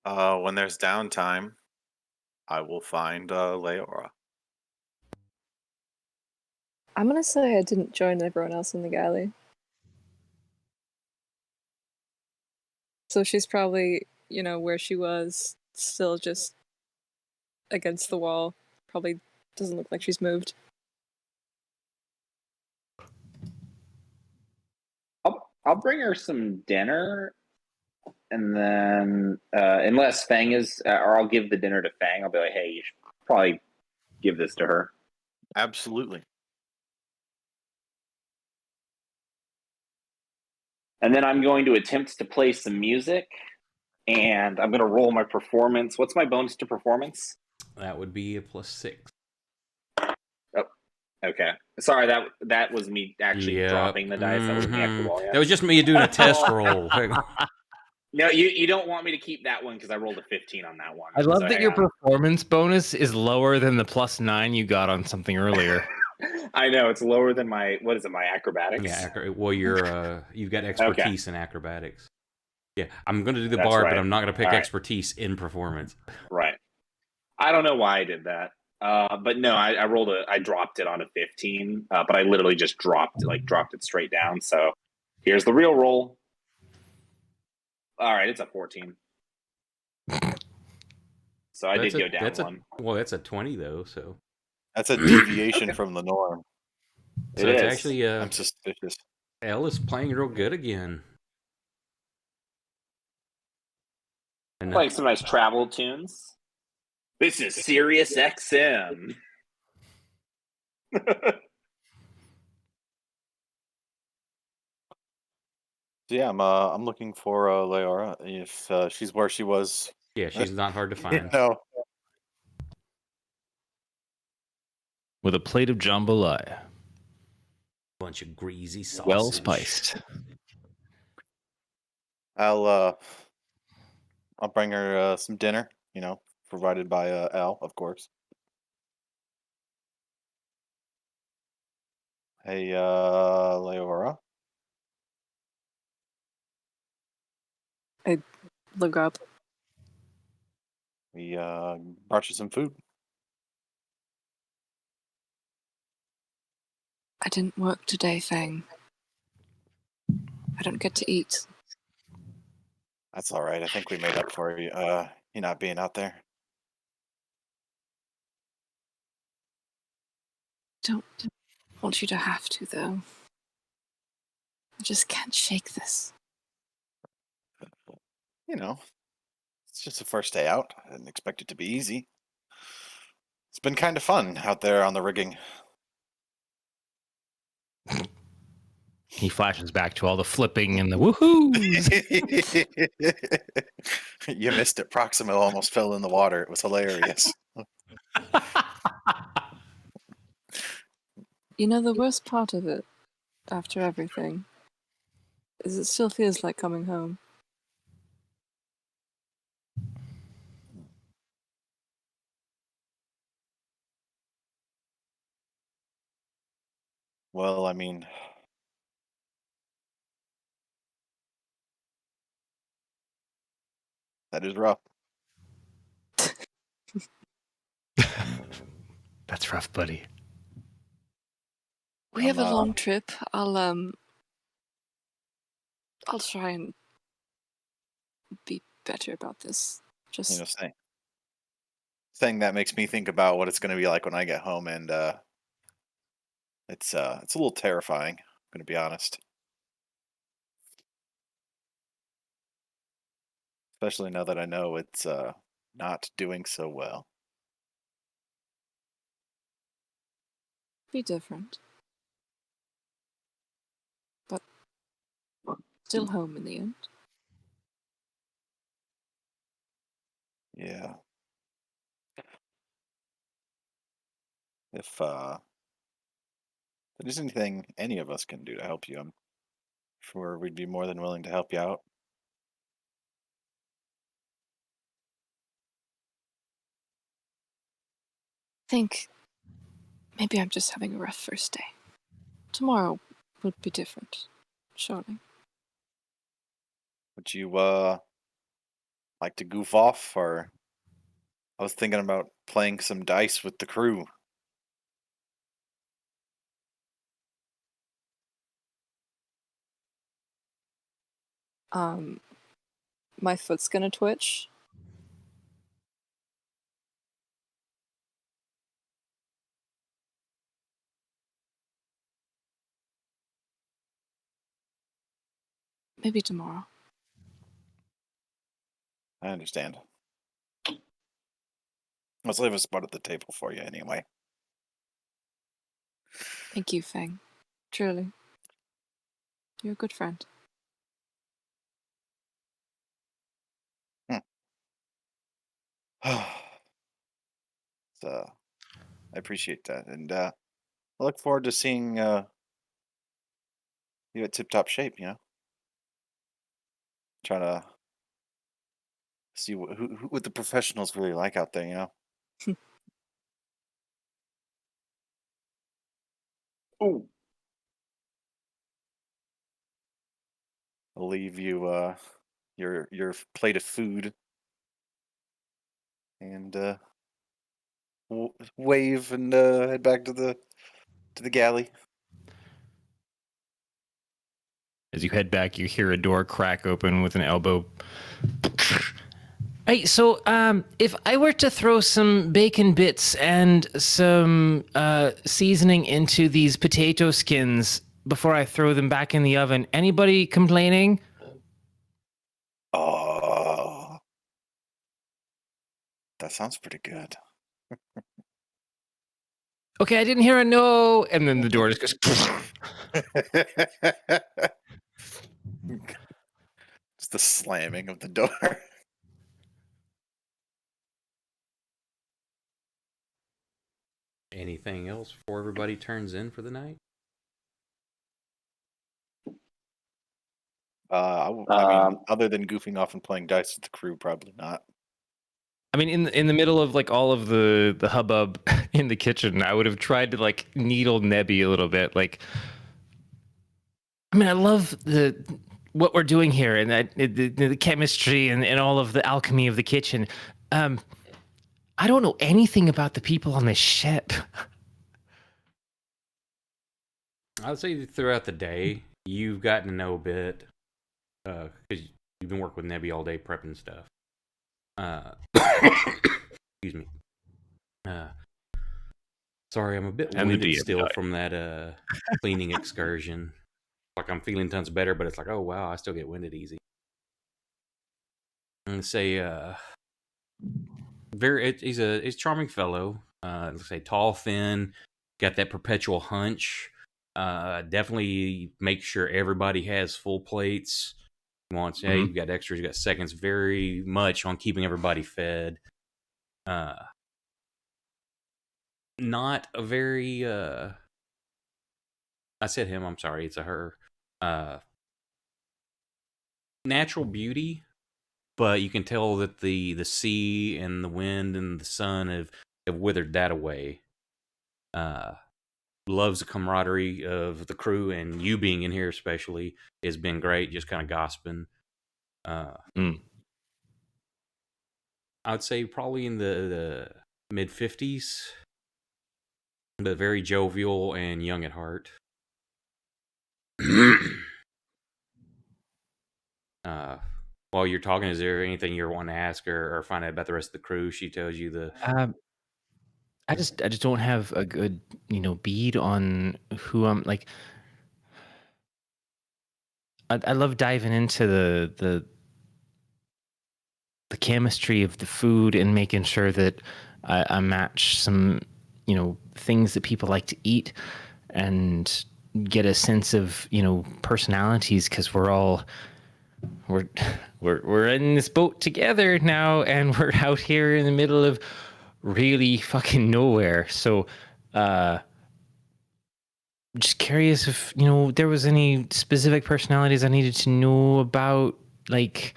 When there's downtime, I will find Leora. I'm gonna say I didn't join everyone else in the galley. So she's probably, where she was, still just against the wall. Probably doesn't look like she's moved. I'll bring her some dinner, and then unless Fang is, or I'll give the dinner to Fang. I'll be like, hey, you should probably give this to her. Absolutely. And then I'm going to attempt to play some music, and I'm going to roll my performance. What's my bonus to performance? That would be a +6. Oh, okay. Sorry, that was me actually dropping the dice. That wasn't the actual roll. Yeah. That was just me doing a test roll. No, you don't want me to keep that one because I rolled a 15 on that one. I love that your performance bonus is lower than the +9 you got on something earlier. I know, it's lower than my acrobatics? Yeah, well, you've got expertise in acrobatics. Yeah, I'm going to do the bard, but I'm not going to pick expertise in performance. Right. I don't know why I did that. But no, I dropped it on a 15, but I literally just dropped it straight down. So here's the real roll. All right, it's a 14. So I did go down one. Well, that's a 20 though, so that's a deviation from the norm. So it's actually I'm suspicious. Elle is playing real good again. And playing some nice travel tunes. This is Sirius XM. So yeah, I'm looking for Leora if she's where she was. Yeah, she's not hard to You find. know, With a plate of jambalaya, Bunch of greasy sausage. well spiced. I'll bring her some dinner. You know, provided by Al, of course. Hey, Leora. I look up. We brought you some food. I didn't work today, Fang. I don't get to eat. That's all right. I think we made up for you. You not being out there. Don't want you to have to, though. I just can't shake this. You know, it's just the first day out. I didn't expect it to be easy. It's been kind of fun out there on the rigging. He flashes back to all the flipping and the woohoos. You missed it. Proximo almost fell in the water. It was hilarious. You know, the worst part of it, after everything, is it still feels like coming home. Well, I mean, that is rough. That's rough, buddy. We have a I'm, long trip. I'll try and be better about this. Just You know, saying that makes me think about what it's going to be like when I get home, and it's a little terrifying. I'm going to be honest, especially now that I know it's not doing so well. be different. But still home in the end. Yeah. If there's anything any of us can do to help you, I'm sure we'd be more than willing to help you out. Think maybe I'm just having a rough first day. Tomorrow will be different, surely. Would you like to goof off, or I was thinking about playing some dice with the crew. My foot's gonna twitch. Maybe tomorrow. I understand. Let's leave a spot at the table for you anyway. Thank you, Fang. Truly. You're a good friend. So, I appreciate that, and I look forward to seeing you at tip-top shape. You know, trying to see what the professionals really like out there. You know. Ooh. I'll leave you your plate of food and wave and head back to the galley. As you head back, you hear a door crack open with an elbow. Hey, so if I were to throw some bacon bits and some seasoning into these potato skins before I throw them back in the oven, anybody complaining? Oh, that sounds pretty good. Okay, I didn't hear a no, and then the door just goes. Just the slamming of the door. Anything else before everybody turns in for the night? I mean, other than goofing off and playing dice with the crew, probably not. I mean, in the middle of like all of the hubbub in the kitchen, I would have tried to like needle Nebby a little bit. Like, I mean, I love what we're doing here and that the chemistry and all of the alchemy of the kitchen. I don't know anything about the people on this ship. I would say throughout the day, you've gotten to know a bit, because you've been working with Nebby all day prepping stuff. Excuse me. Sorry, I'm a bit And the winded DM still died. from that cleaning excursion. Like I'm feeling tons better, but it's like, oh wow, I still get winded easy. I'm gonna say, he's a charming fellow. Let's say tall, thin, got that perpetual hunch. Definitely make sure everybody has full plates. Wants, hey, you've got extras, you got seconds. Very much on keeping everybody fed. Not a very. I said him. I'm sorry. It's a her. Natural beauty, but you can tell that the sea and the wind and the sun have withered that away. Loves the camaraderie of the crew, and you being in here especially has been great. Just kind of gossiping. I would say probably in the mid 50s, but very jovial and young at heart. While you're talking, is there anything you're wanting to ask her or find out about the rest of the crew? She tells you the. I just don't have a good bead on who I'm like. I love diving into the chemistry of the food and making sure that I match some things that people like to eat and get a sense of personalities, because we're we're in this boat together now, and we're out here in the middle of really fucking nowhere. So just curious if there was any specific personalities I needed to know about, like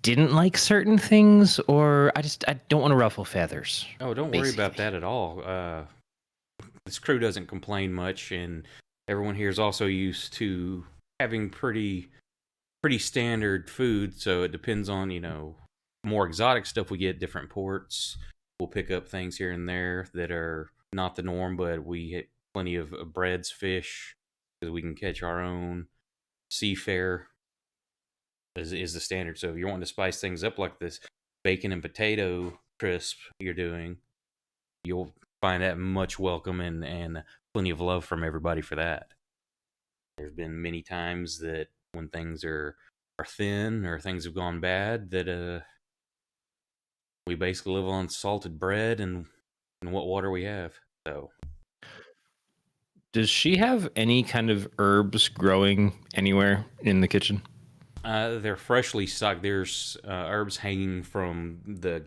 didn't like certain things, or I don't want to ruffle feathers. Oh, don't worry about that at all. This crew doesn't complain much, and everyone here is also used to having pretty standard food. So it depends on more exotic stuff we get at different ports. We'll pick up things here and there that are not the norm, but we hit plenty of breads, fish, because we can catch our own. Seafare is the standard. So if you're wanting to spice things up like this bacon and potato crisp you're doing, you'll find that much welcome and plenty of love from everybody for that. There's been many times that when things are thin or things have gone bad that we basically live on salted bread and what water we have. So does she have any kind of herbs growing anywhere in the kitchen? they're freshly sucked. There's herbs hanging from the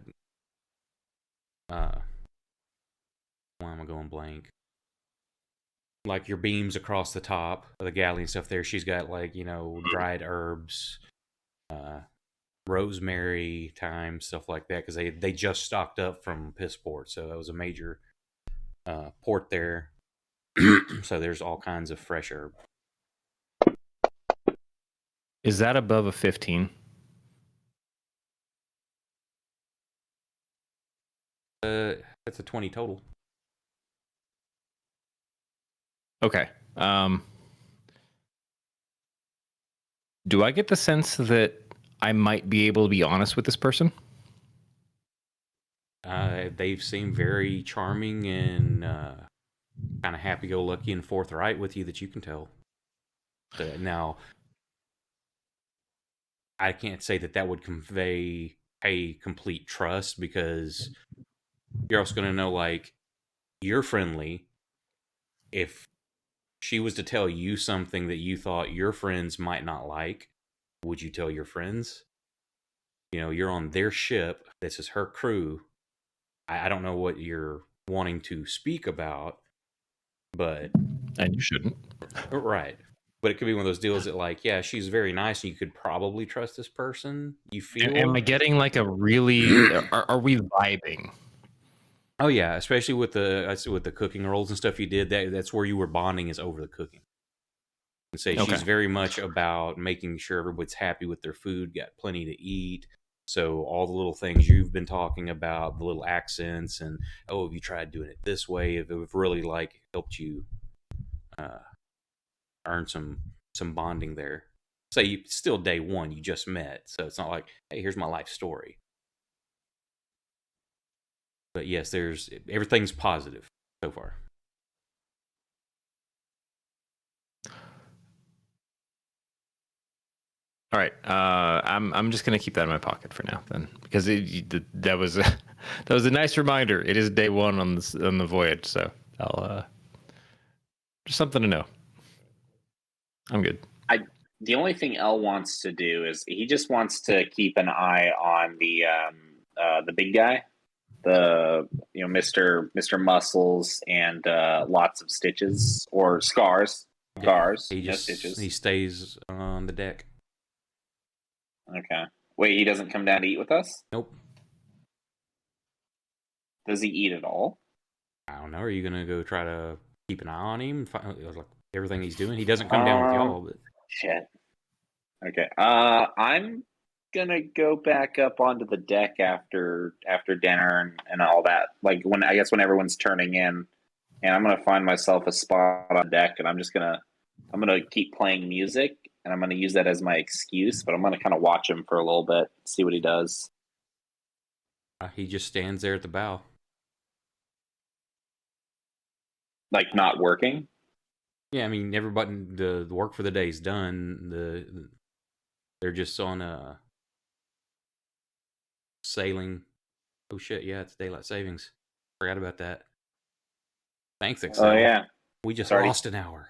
why am I going blank? Like your beams across the top of the galley and stuff there. She's got like, dried herbs, rosemary, thyme, stuff like that, because they just stocked up from Pissport, so that was a major port there. So there's all kinds of fresh herb. Is that above a 15? That's a 20 total. Okay. Do I get the sense that I might be able to be honest with this person? They've seemed very charming and kind of happy-go-lucky and forthright with you, that you can tell. Now, I can't say that would convey a complete trust, because you're also going to know, like, you're friendly. If she was to tell you something that you thought your friends might not like, would you tell your friends? You know, you're on their ship. This is her crew. I don't know what you're wanting to speak about, but And you shouldn't. right. But it could be one of those deals that, like, yeah, she's very nice, and you could probably trust this person. You feel? Am I getting like a really? Are we vibing? Oh yeah, especially with the cooking rolls and stuff you did. That's where you were bonding, is over the cooking. And say Okay. she's very much about making sure everybody's happy with their food, got plenty to eat. So all the little things you've been talking about, the little accents, and have you tried doing it this way? If it really like helped you earn some bonding there. Say still day one, you just met, so it's not like, hey, here's my life story. But yes, everything's positive so far. All right. I'm just gonna keep that in my pocket for now, then, because that was a nice reminder. It is day one on the voyage, so I'll just something to know. I'm good. The only thing L wants to do is he just wants to keep an eye on the big guy, Mr. Muscles and lots of stitches or scars. Scars, He no stitches. he stays on the deck. Okay. Wait, he doesn't come down to eat with us? Nope. Does he eat at all? I don't know. Are you gonna go try to keep an eye on him, like everything he's doing? He doesn't come down with y'all, but Shit. Okay. I'm gonna go back up onto the deck after dinner and all that. Like when everyone's turning in, and I'm gonna find myself a spot on deck, and I'm gonna keep playing music, and I'm gonna use that as my excuse. But I'm gonna kind of watch him for a little bit, see what he does. he just stands there at the bow. Like not working. Yeah, I mean, everybody, the work for the day is done. They're just on sailing. Oh shit! Yeah, it's daylight savings. Forgot about that. Thanks, Excel. Oh yeah. We just Sorry. lost an hour.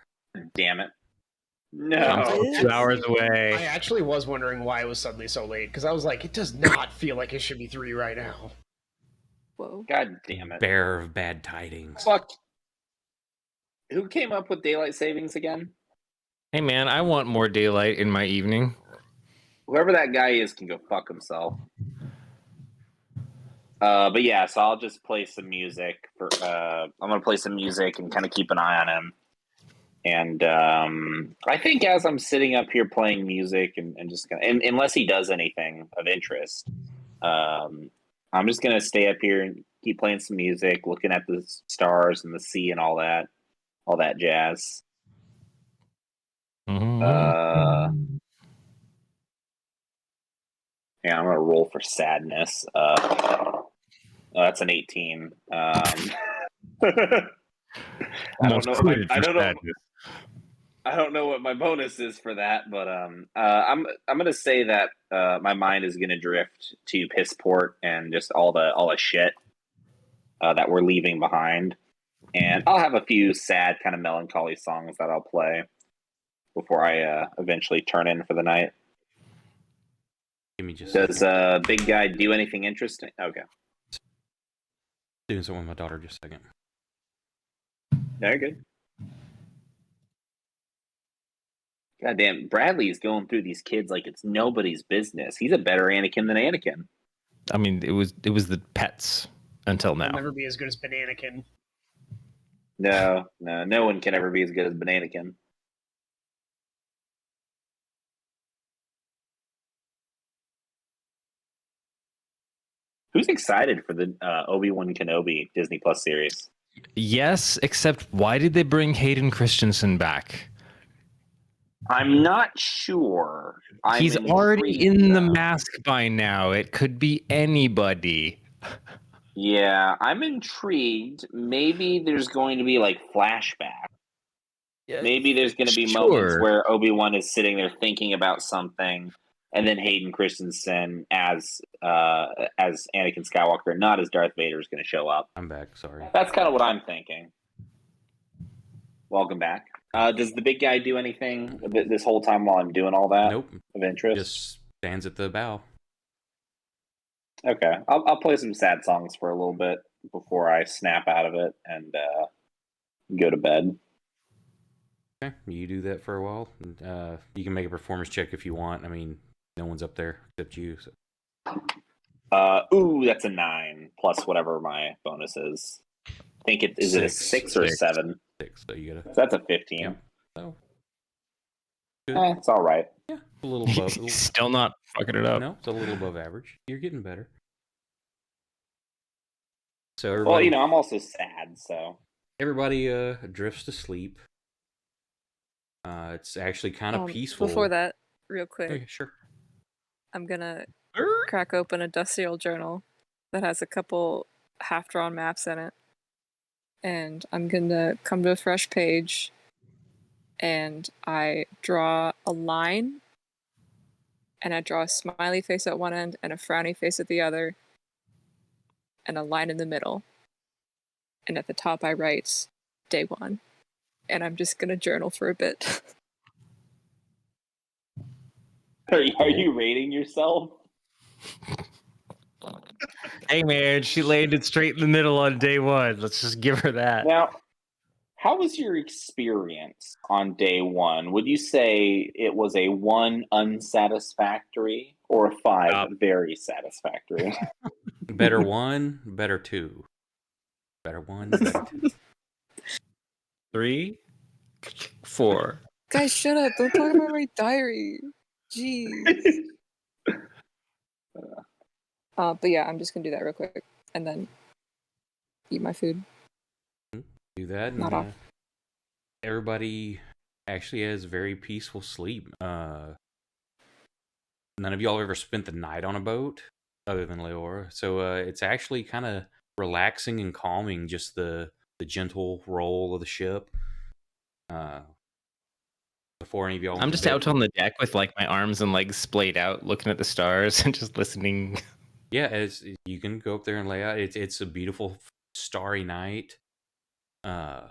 Damn it. I'm No. 2 hours away. I actually was wondering why it was suddenly so late, because I was like, it does not feel like it should be 3 right now. Whoa. God damn it. Bearer of bad tidings. Fuck. Who came up with daylight savings again? Hey man, I want more daylight in my evening. Whoever that guy is can go fuck himself. But yeah, so I'll just play some music for. I'm gonna play some music and kind of keep an eye on him. And I think as I'm sitting up here playing music and just gonna, unless he does anything of interest, I'm just gonna stay up here and keep playing some music, looking at the stars and the sea and all that jazz. Yeah, I'm gonna roll for sadness. That's an 18. I don't know what my bonus is for that, but I'm gonna say that my mind is gonna drift to Pissport and just all the shit that we're leaving behind, and I'll have a few sad kind of melancholy songs that I'll play before I eventually turn in for the night. Give me just. Does Big Guy do anything interesting? Okay. Doing something with my daughter. Just a second. Very good. God damn, Bradley's going through these kids like it's nobody's business. He's a better Anakin than Anakin. I mean, it was the pets until now. He'll never be as good as Bananakin. No one can ever be as good as Bananakin. Who's excited for the Obi-Wan Kenobi Disney Plus series? Yes, except why did they bring Hayden Christensen back? I'm not sure. He's already in the mask by now. It could be anybody. Yeah, I'm intrigued. Maybe there's going to be like flashback. Maybe there's going to be moments where Obi-Wan is sitting there thinking about something, and then Hayden Christensen as Anakin Skywalker, not as Darth Vader, is going to show up. I'm back. Sorry. That's kind of what I'm thinking. Welcome back. Does the big guy do anything this whole time while I'm doing all that? Nope. Of interest? Just stands at the bow. Okay. I'll play some sad songs for a little bit before I snap out of it and go to bed. Okay, you do that for a while. You can make a performance check if you want. I mean, no one's up there except you. So. Ooh, that's a 9 plus whatever my bonus is. I think it is it a 6 or 7? 6. So you gotta. So that's a 15. Yeah. So. Good. It's all right. Yeah, a little above. Still not fucking it up. No, it's a little above average. You're getting better. So Well, everybody, I'm also sad, so everybody drifts to sleep. It's actually kind of peaceful. Before that, real quick, Okay, sure. I'm gonna crack open a dusty old journal that has a couple half-drawn maps in it, and I'm gonna come to a fresh page, and I draw a line, and I draw a smiley face at one end and a frowny face at the other, and a line in the middle. And at the top I write day 1. And I'm just gonna journal for a bit. Are you rating yourself? Hey man, she landed straight in the middle on day 1. Let's just give her that. Now, how was your experience on day 1? Would you say it was a 1 unsatisfactory or a 5 very satisfactory? Better 1, better 2. Better 1, better 2. 3, 4. Guys, shut up. Don't talk about my diary. Jeez. But yeah, I'm just gonna do that real quick. And then eat my food. Do that. Not And, off. everybody actually has very peaceful sleep. None of y'all ever spent the night on a boat other than Leora. So it's actually kind of relaxing and calming, just the gentle roll of the ship. Before any of y'all, I'm just out on the deck with like my arms and legs splayed out, looking at the stars and just listening. Yeah, you can go up there and lay out. It's a beautiful starry night. The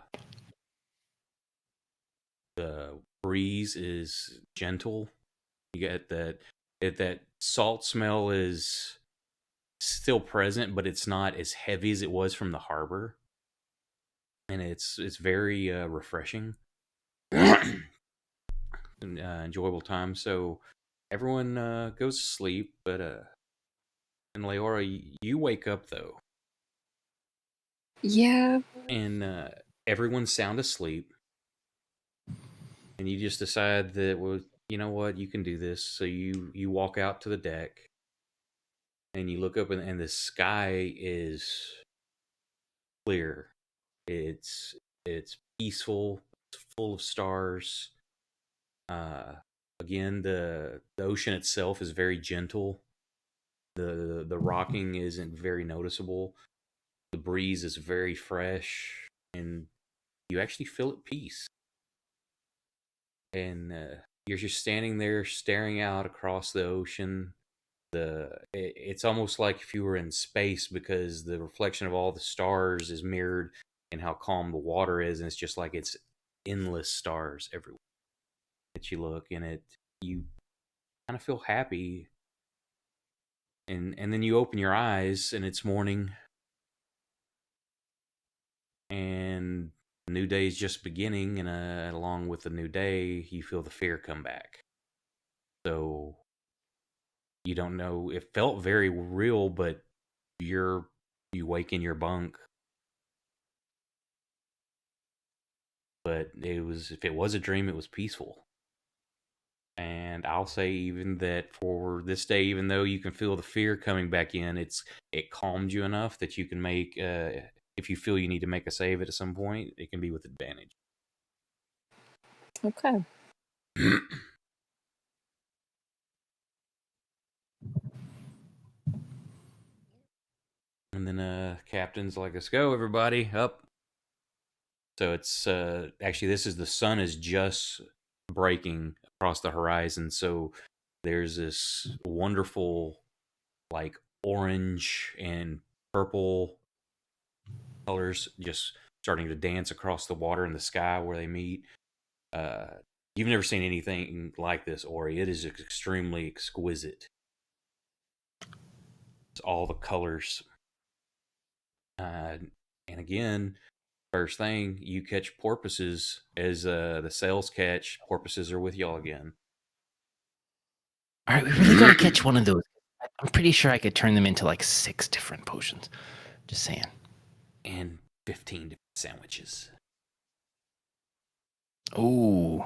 breeze is gentle. You get that salt smell is still present, but it's not as heavy as it was from the harbor, and it's very refreshing. Enjoyable time. So everyone goes to sleep, but and Leora, you wake up though. Yeah. And everyone's sound asleep, and you just decide that, well, you know what, you can do this. So you walk out to the deck, and you look up, and the sky is clear. It's peaceful. It's full of stars. Again, the ocean itself is very gentle. The rocking isn't very noticeable. The breeze is very fresh, and you actually feel at peace. And you're just standing there staring out across the ocean. It's almost like if you were in space, because the reflection of all the stars is mirrored in how calm the water is, and it's just like it's endless stars everywhere that you look, and you kind of feel happy. And then you open your eyes, and it's morning, and the new day is just beginning, and along with the new day, you feel the fear come back. So you don't know. It felt very real, but you wake in your bunk. But if it was a dream, it was peaceful. And I'll say even that for this day, even though you can feel the fear coming back in, it calmed you enough that you can make, if you feel you need to make a save at some point, it can be with advantage. Okay. And then captain's like, let's go, everybody, up. So it's actually, the sun is just breaking across the horizon. So there's this wonderful, like, orange and purple colors just starting to dance across the water and the sky where they meet. You've never seen anything like this, Ori. It is extremely exquisite. It's all the colors. And again, first thing, you catch porpoises as the sails catch. Porpoises are with y'all again. All right, we really got to catch one of those. I'm pretty sure I could turn them into like 6 different potions. Just saying. And 15 different sandwiches. Ooh.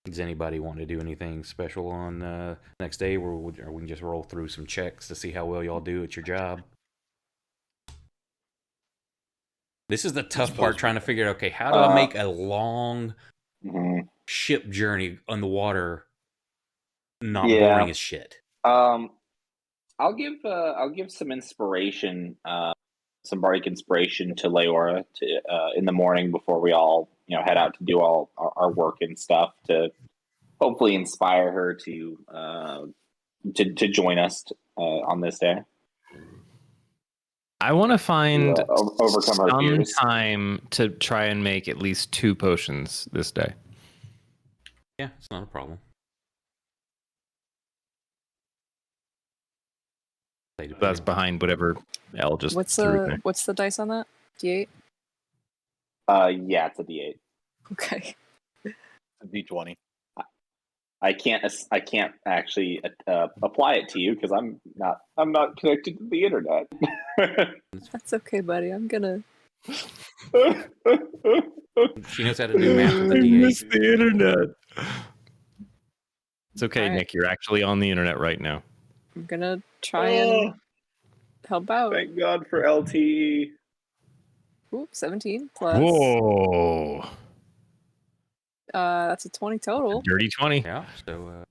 Does anybody want to do anything special on next day, or we can just roll through some checks to see how well y'all do at your job? This is the tough part, trying to figure out, okay, how do I make a long ship journey on the water not boring as shit? I'll give some inspiration, some bardic inspiration to Leora in the morning before we all head out to do all our work and stuff to hopefully inspire her to join us on this day. I want to find overcome her some fears. time to try and make at least 2 potions this day. Yeah, it's not a problem. That's behind whatever L just threw in there. What's the dice on that? D8? Yeah, it's a D8. Okay. A D20. I can't actually apply it to you because I'm not connected to the internet. That's okay, buddy. I'm gonna. She knows how to do math with a D8. I miss the internet. It's okay, Nick. You're actually on the internet right now. I'm gonna try and help out. Thank God for LTE. Ooh, 17 plus. Whoa. That's a 20 total. Dirty 20. Yeah, so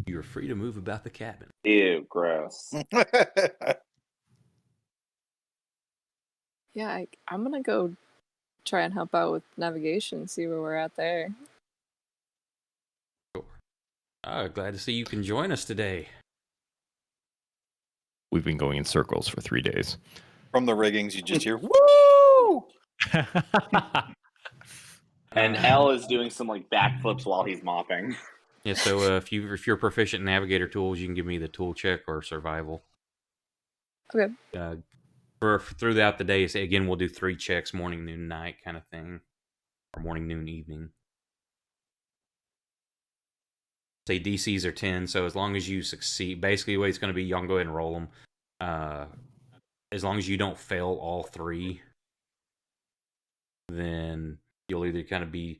you're free to move about the cabin. Ew, gross. Yeah, I'm gonna go try and help out with navigation, see where we're at there. Sure. Glad to see you can join us today. We've been going in circles for 3 days. From the riggings, you just hear, woo! And L is doing some like backflips while he's mopping. Yeah, so if you're proficient in navigator tools, you can give me the tool check or survival. Okay. Throughout the day, again, we'll do 3 checks, morning, noon, night kind of thing. Or morning, noon, evening. Say DCs are 10, so as long as you succeed, basically the way it's going to be, y'all can go ahead and roll them. As long as you don't fail all 3, then you'll either kind of be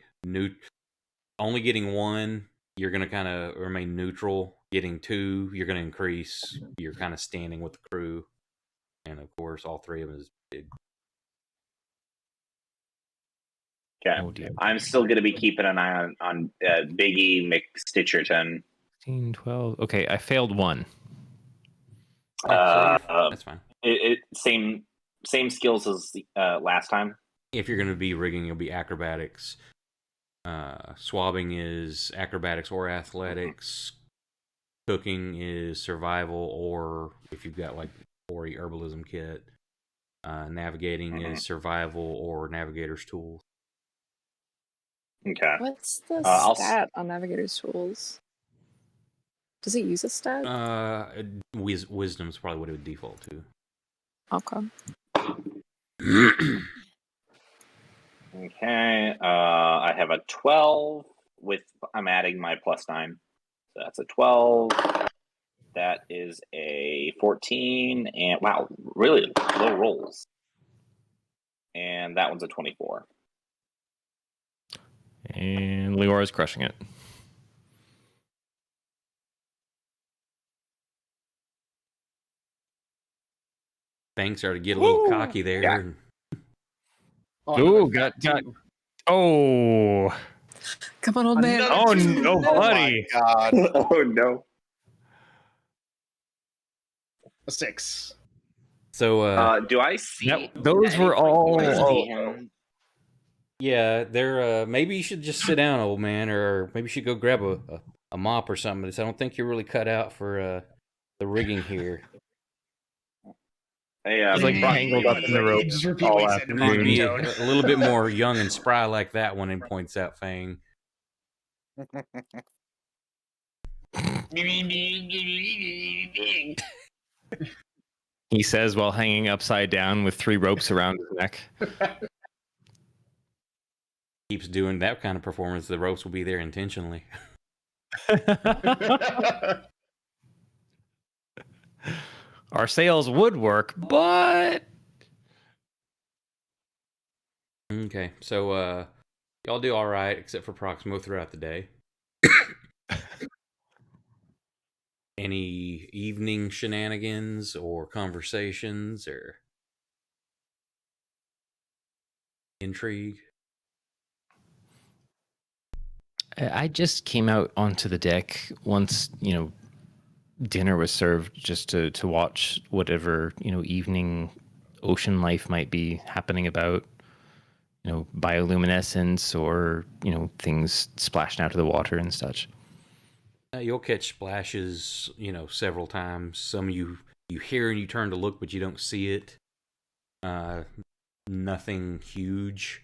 only getting 1, you're going to kind of remain neutral. Getting 2, you're going to increase. You're kind of standing with the crew. And of course, all 3 of them is big. Okay. Oh, dear. I'm still going to be keeping an eye on Biggie McStitcherton. 16, 12. Okay, I failed 1. That's fine. Same skills as last time. If you're going to be rigging, it'll be acrobatics. Swabbing is acrobatics or athletics. Cooking is survival, or if you've got like Ori herbalism kit. Navigating is survival or navigator's tools. Okay. What's the stat on Navigator's Tools? Does it use a stat? Wisdom is probably what it would default to. Okay. Okay. I have a 12 I'm adding my +9. So that's a 12. That is a 14. And wow, really low rolls. And that one's a 24. And Leora's crushing it. Things started to get a little cocky there. Yeah. Oh, got. Oh. Come on, old man. Oh, no, buddy. Oh, my God. Oh, no. A 6. So, Do I see? Those were all. Do I see him? Yeah, they're. Maybe you should just sit down, old man, or maybe you should go grab a mop or something. I don't think you're really cut out for the rigging here. Hey, He's like tangled up in the rope. Just repeat all what he said in a You need to be monotone. a little bit more young and spry like that one, and points out Fang. He says while hanging upside down with 3 ropes around his neck. Keeps doing that kind of performance, the ropes will be there intentionally. Our sails would work, but Okay, so y'all do all right, except for Proximo throughout the day. Any evening shenanigans or conversations or intrigue? I just came out onto the deck once, dinner was served, just to watch whatever, evening ocean life might be happening about, bioluminescence or, things splashing out of the water and such. You'll catch splashes, several times. Some you hear and you turn to look, but you don't see it. Nothing huge,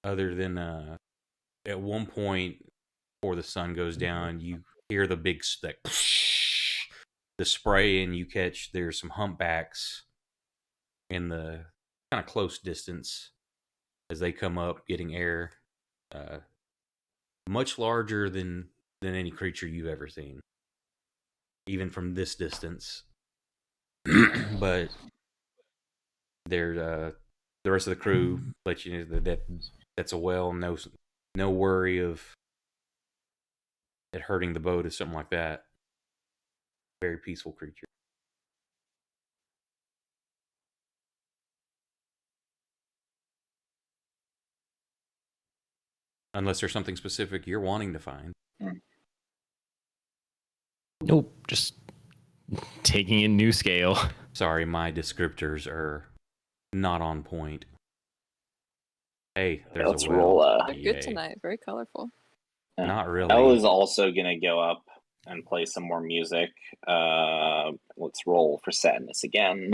other than at one point before the sun goes down, you hear the big the spray, and you catch there's some humpbacks in the kind of close distance as they come up, getting air. Much larger than any creature you've ever seen, even from this distance. But they're the rest of the crew let you know that's a whale. No worry of it hurting the boat or something like that. Very peaceful creature. Unless there's something specific you're wanting to find. Nope, just taking in new scale. Sorry, my descriptors are not on point. Hey, there's Let's a whale. roll. They're good tonight. Very colorful. Not really. Elle is also gonna go up and play some more music. Let's roll for sadness again.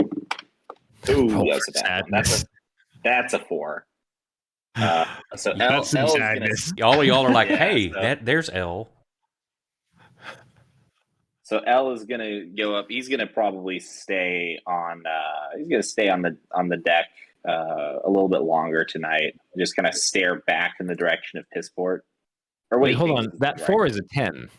Ooh, Roll that's for a bad one. sadness. That's a 4. So Elle, That's some Elle is gonna. sadness. All of y'all are like, Yeah, hey, so- there's L. So Elle is gonna go up. He's gonna probably stay on. He's gonna stay on the deck a little bit longer tonight. Just kind of stare back in the direction of Pissport. Or Wait, what hold he on. thinks is That the 4 direction. is a 10.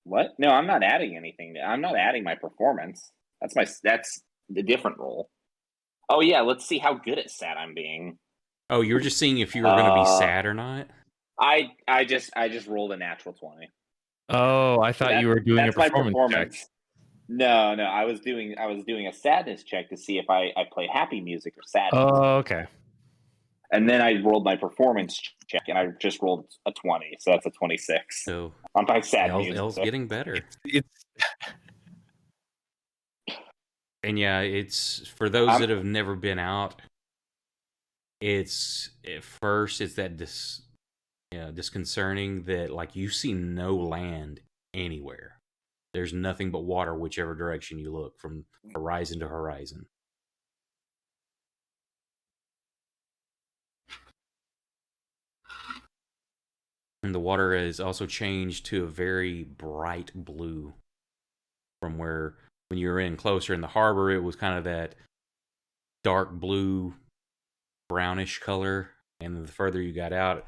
What? No, I'm not adding anything. I'm not adding my performance. That's the different roll. Oh yeah, let's see how good at sad I'm being. Oh, you were just seeing if you were going to be sad or not? I just rolled a natural 20. Oh, I thought you were doing a That's my performance check. No, I was doing a sadness check to see if I played happy music or sadness. Oh, okay. And then I rolled my performance check, and I just rolled a 20, so that's a 26 So on my sad music. L's getting better. It's And yeah, it's for those that have never been out. It's at first it's that disconcerting that like you see no land anywhere. There's nothing but water whichever direction you look, from horizon to horizon. And the water has also changed to a very bright blue from where when you were in closer in the harbor, it was kind of that dark blue, brownish color. And the further you got out,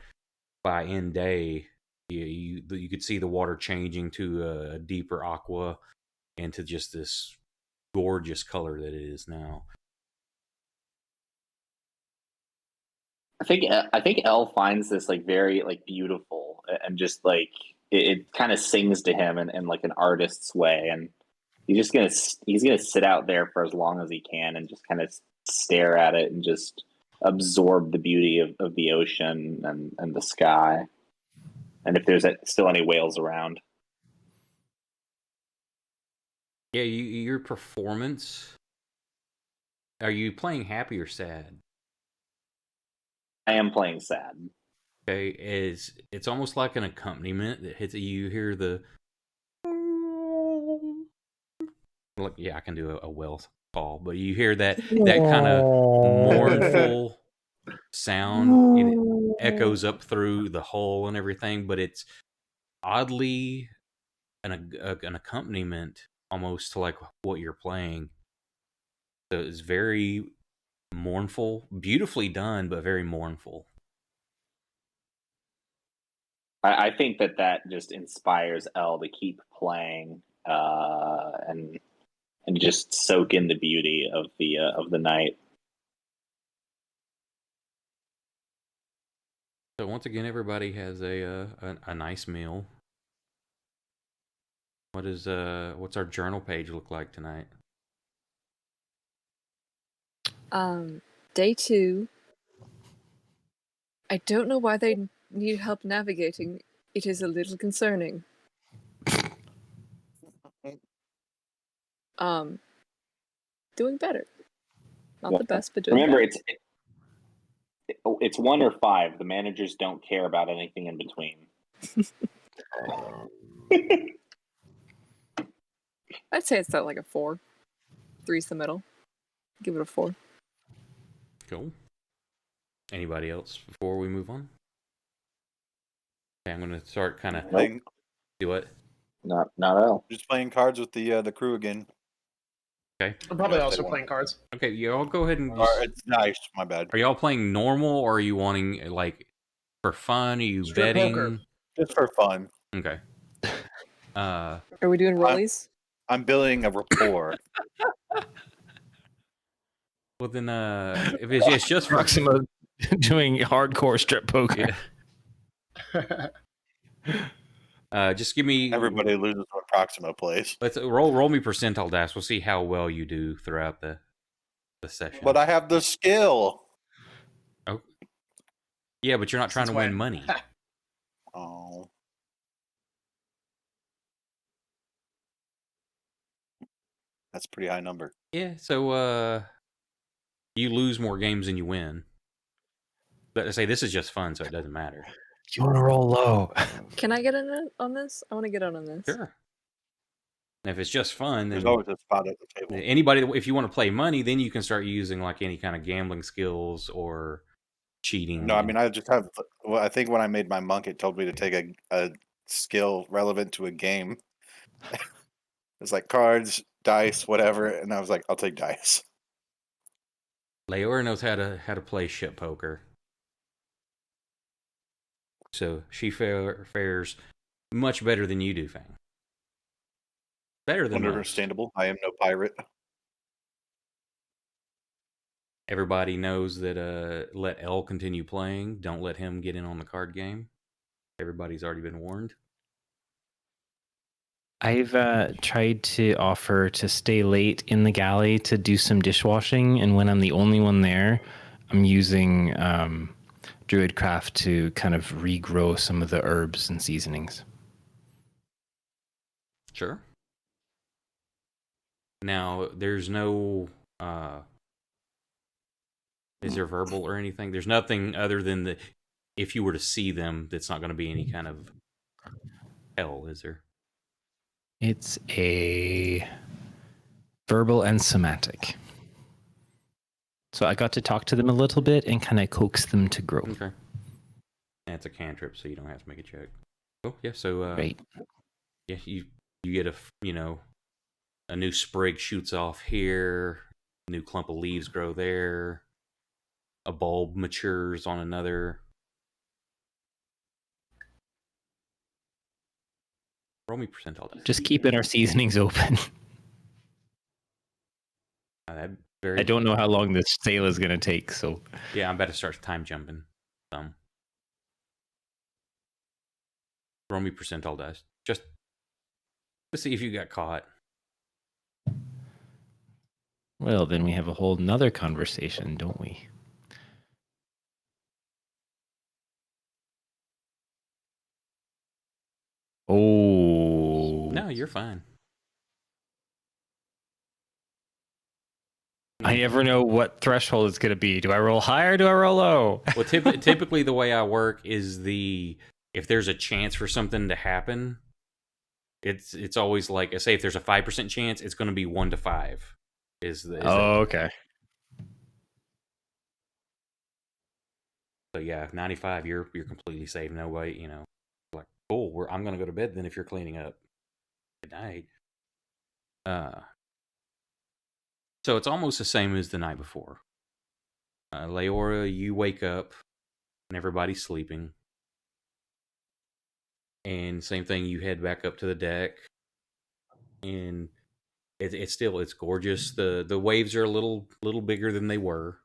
by end day, you could see the water changing to a deeper aqua and to just this gorgeous color that it is now. I think Elle finds this like very like beautiful, and just like it kind of sings to him in like an artist's way, and he's gonna sit out there for as long as he can and just kind of stare at it and just absorb the beauty of the ocean and the sky, and if there's still any whales around. Yeah, your performance Are you playing happy or sad? I am playing sad. Okay, it's almost like an accompaniment that hits you hear the like, yeah, I can do a well call, but you hear that kind of mournful sound. It echoes up through the hull and everything, but it's oddly an accompaniment almost to like what you're playing. So it's very mournful, beautifully done, but very mournful. I think that just inspires Elle to keep playing and just soak in the beauty of the night. So once again, everybody has a nice meal. What's our journal page look like tonight? Day 2. I don't know why they need help navigating. It is a little concerning. Doing better. Not the best, but doing Remember, better. it's 1 or 5. The managers don't care about anything in between. I'd say it's like a 4. 3's the middle. Give it a 4. Cool. Anybody else before we move on? Okay, I'm gonna start kind of do what? Not Elle. Just playing cards with the crew again. Okay. I'm probably also playing cards. Okay, y'all go ahead and It's nice. My bad. Are y'all playing normal, or are you wanting like for fun? Are you Strip betting? poker. Just for fun. Okay. Are we doing rollies? I'm building a rapport. Well then, if it's just for Proxima doing hardcore strip poker. Just give me Everybody loses when Proxima plays. Let's roll me percentile dice. We'll see how well you do throughout the session. But I have the skill. Oh, yeah, but you're not trying to win money. Oh, that's a pretty high number. Yeah, so you lose more games than you win. But I say this is just fun, so it doesn't matter. You want to roll low? Can I get in on this? I want to get on this. Sure. And if it's just fun, then There's always a spot at the table. anybody, if you want to play money, then you can start using like any kind of gambling skills or cheating. No, I mean I just have. Well, I think when I made my monk, it told me to take a skill relevant to a game. It's like cards, dice, whatever, and I was like, I'll take dice. Leora knows how to play ship poker, so she fares much better than you do, Fang. Better than most. Understandable. I am no pirate. Everybody knows that let L continue playing. Don't let him get in on the card game. Everybody's already been warned. I've tried to offer to stay late in the galley to do some dishwashing, and when I'm the only one there, I'm using Druidcraft to kind of regrow some of the herbs and seasonings. Sure. Now, there's no... is there verbal or anything? There's nothing other than the... If you were to see them, that's not going to be any kind of hell, is there? It's a verbal and somatic. So I got to talk to them a little bit and kind of coax them to grow. Okay. And it's a cantrip, so you don't have to make a check. Oh, yeah, so... right. Yeah, you get a new sprig shoots off here, a new clump of leaves grow there, a bulb matures on another. Roll me percentile dice. Just keeping our seasonings open. I don't know how long this sale is going to take, so... Yeah, I'm about to start time jumping. Roll me percentile dice. Just to see if you got caught. Well, then we have a whole nother conversation, don't we? Oh. No, you're fine. I never know what threshold it's going to be. Do I roll high or do I roll low? Well, typically the way I work is if there's a chance for something to happen, it's always like, say if there's a 5% chance, it's going to be 1 to 5. Okay. So yeah, 95, you're completely safe. No way, like, cool. I'm going to go to bed then if you're cleaning up. Good night. So it's almost the same as the night before. Leora, you wake up and everybody's sleeping. And same thing, you head back up to the deck. And it's gorgeous. The waves are a little bigger than they were.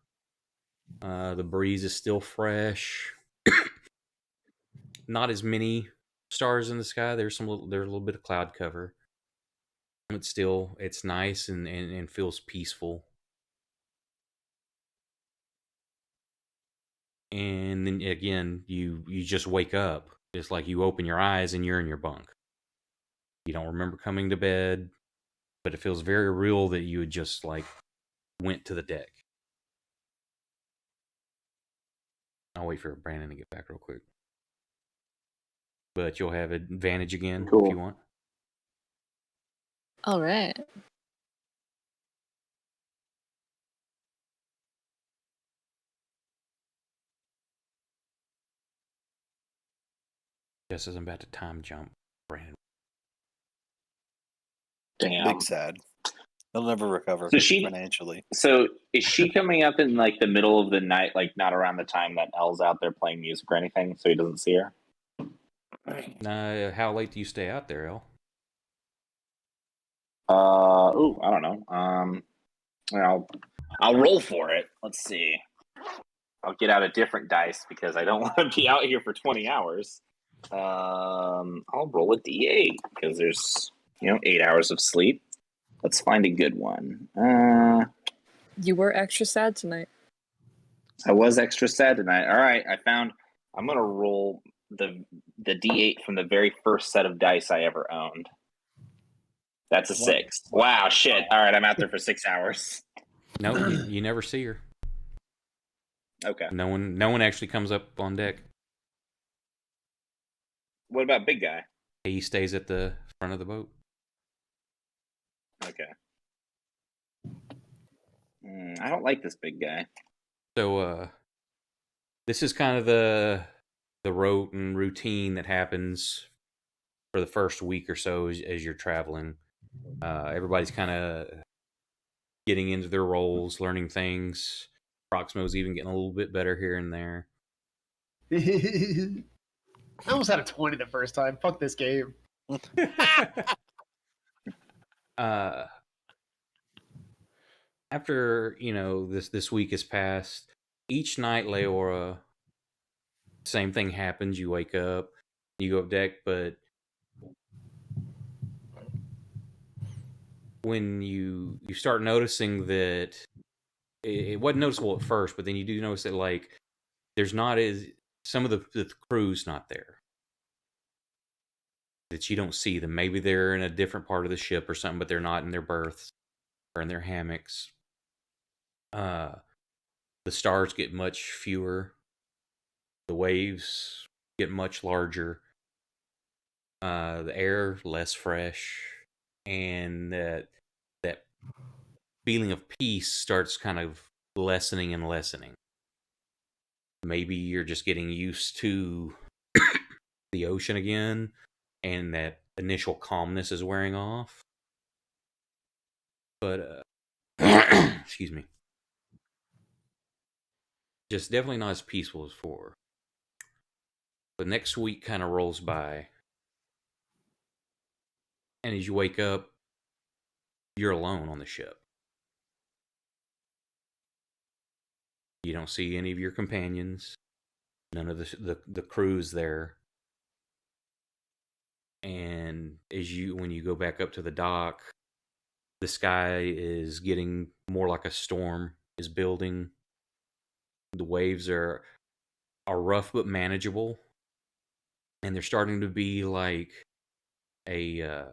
The breeze is still fresh. Not as many stars in the sky. There's a little bit of cloud cover. But still, it's nice and feels peaceful. And then again, you just wake up. It's like you open your eyes and you're in your bunk. You don't remember coming to bed, but it feels very real that you had just like went to the deck. I'll wait for Brandon to get back real quick. But you'll have advantage again if you want. All right. Just as I'm about to time jump, Brandon. Damn. Big sad. They'll never recover financially. So is she coming up in like the middle of the night, like not around the time that Elle's out there playing music or anything, so he doesn't see her? How late do you stay out there, El? I don't know. I'll roll for it. Let's see. I'll get out a different dice because I don't want to be out here for 20 hours. I'll roll a d8 because there's 8 hours of sleep. Let's find a good one. You were extra sad tonight. I was extra sad tonight. All right, I'm gonna roll the d8 from the very first set of dice I ever owned. That's a 6. Wow, shit. All right, I'm out there for 6 hours. No, you never see her. Okay. No one actually comes up on deck. What about big guy? He stays at the front of the boat. Okay. I don't like this big guy. So, this is kind of the routine that happens for the first week or so as you're traveling. Everybody's kind of getting into their roles, learning things. Proximo's even getting a little bit better here and there. I almost had a 20 the first time. Fuck this game. After this week has passed, each night, Leora, same thing happens. You wake up, you go up deck, but when you start noticing that it wasn't noticeable at first, but then you do notice that like there's not some of the crew's not there. That you don't see them. Maybe they're in a different part of the ship or something, but they're not in their berths or in their hammocks. The stars get much fewer. The waves get much larger. The air less fresh, and that feeling of peace starts kind of lessening and lessening. Maybe you're just getting used to the ocean again, and that initial calmness is wearing off. But excuse me. Just definitely not as peaceful as before. The next week kind of rolls by. And as you wake up, you're alone on the ship. You don't see any of your companions. None of the crew's there. And when you go back up to the dock, the sky is getting more like a storm is building. The waves are rough but manageable. And they're starting to be like a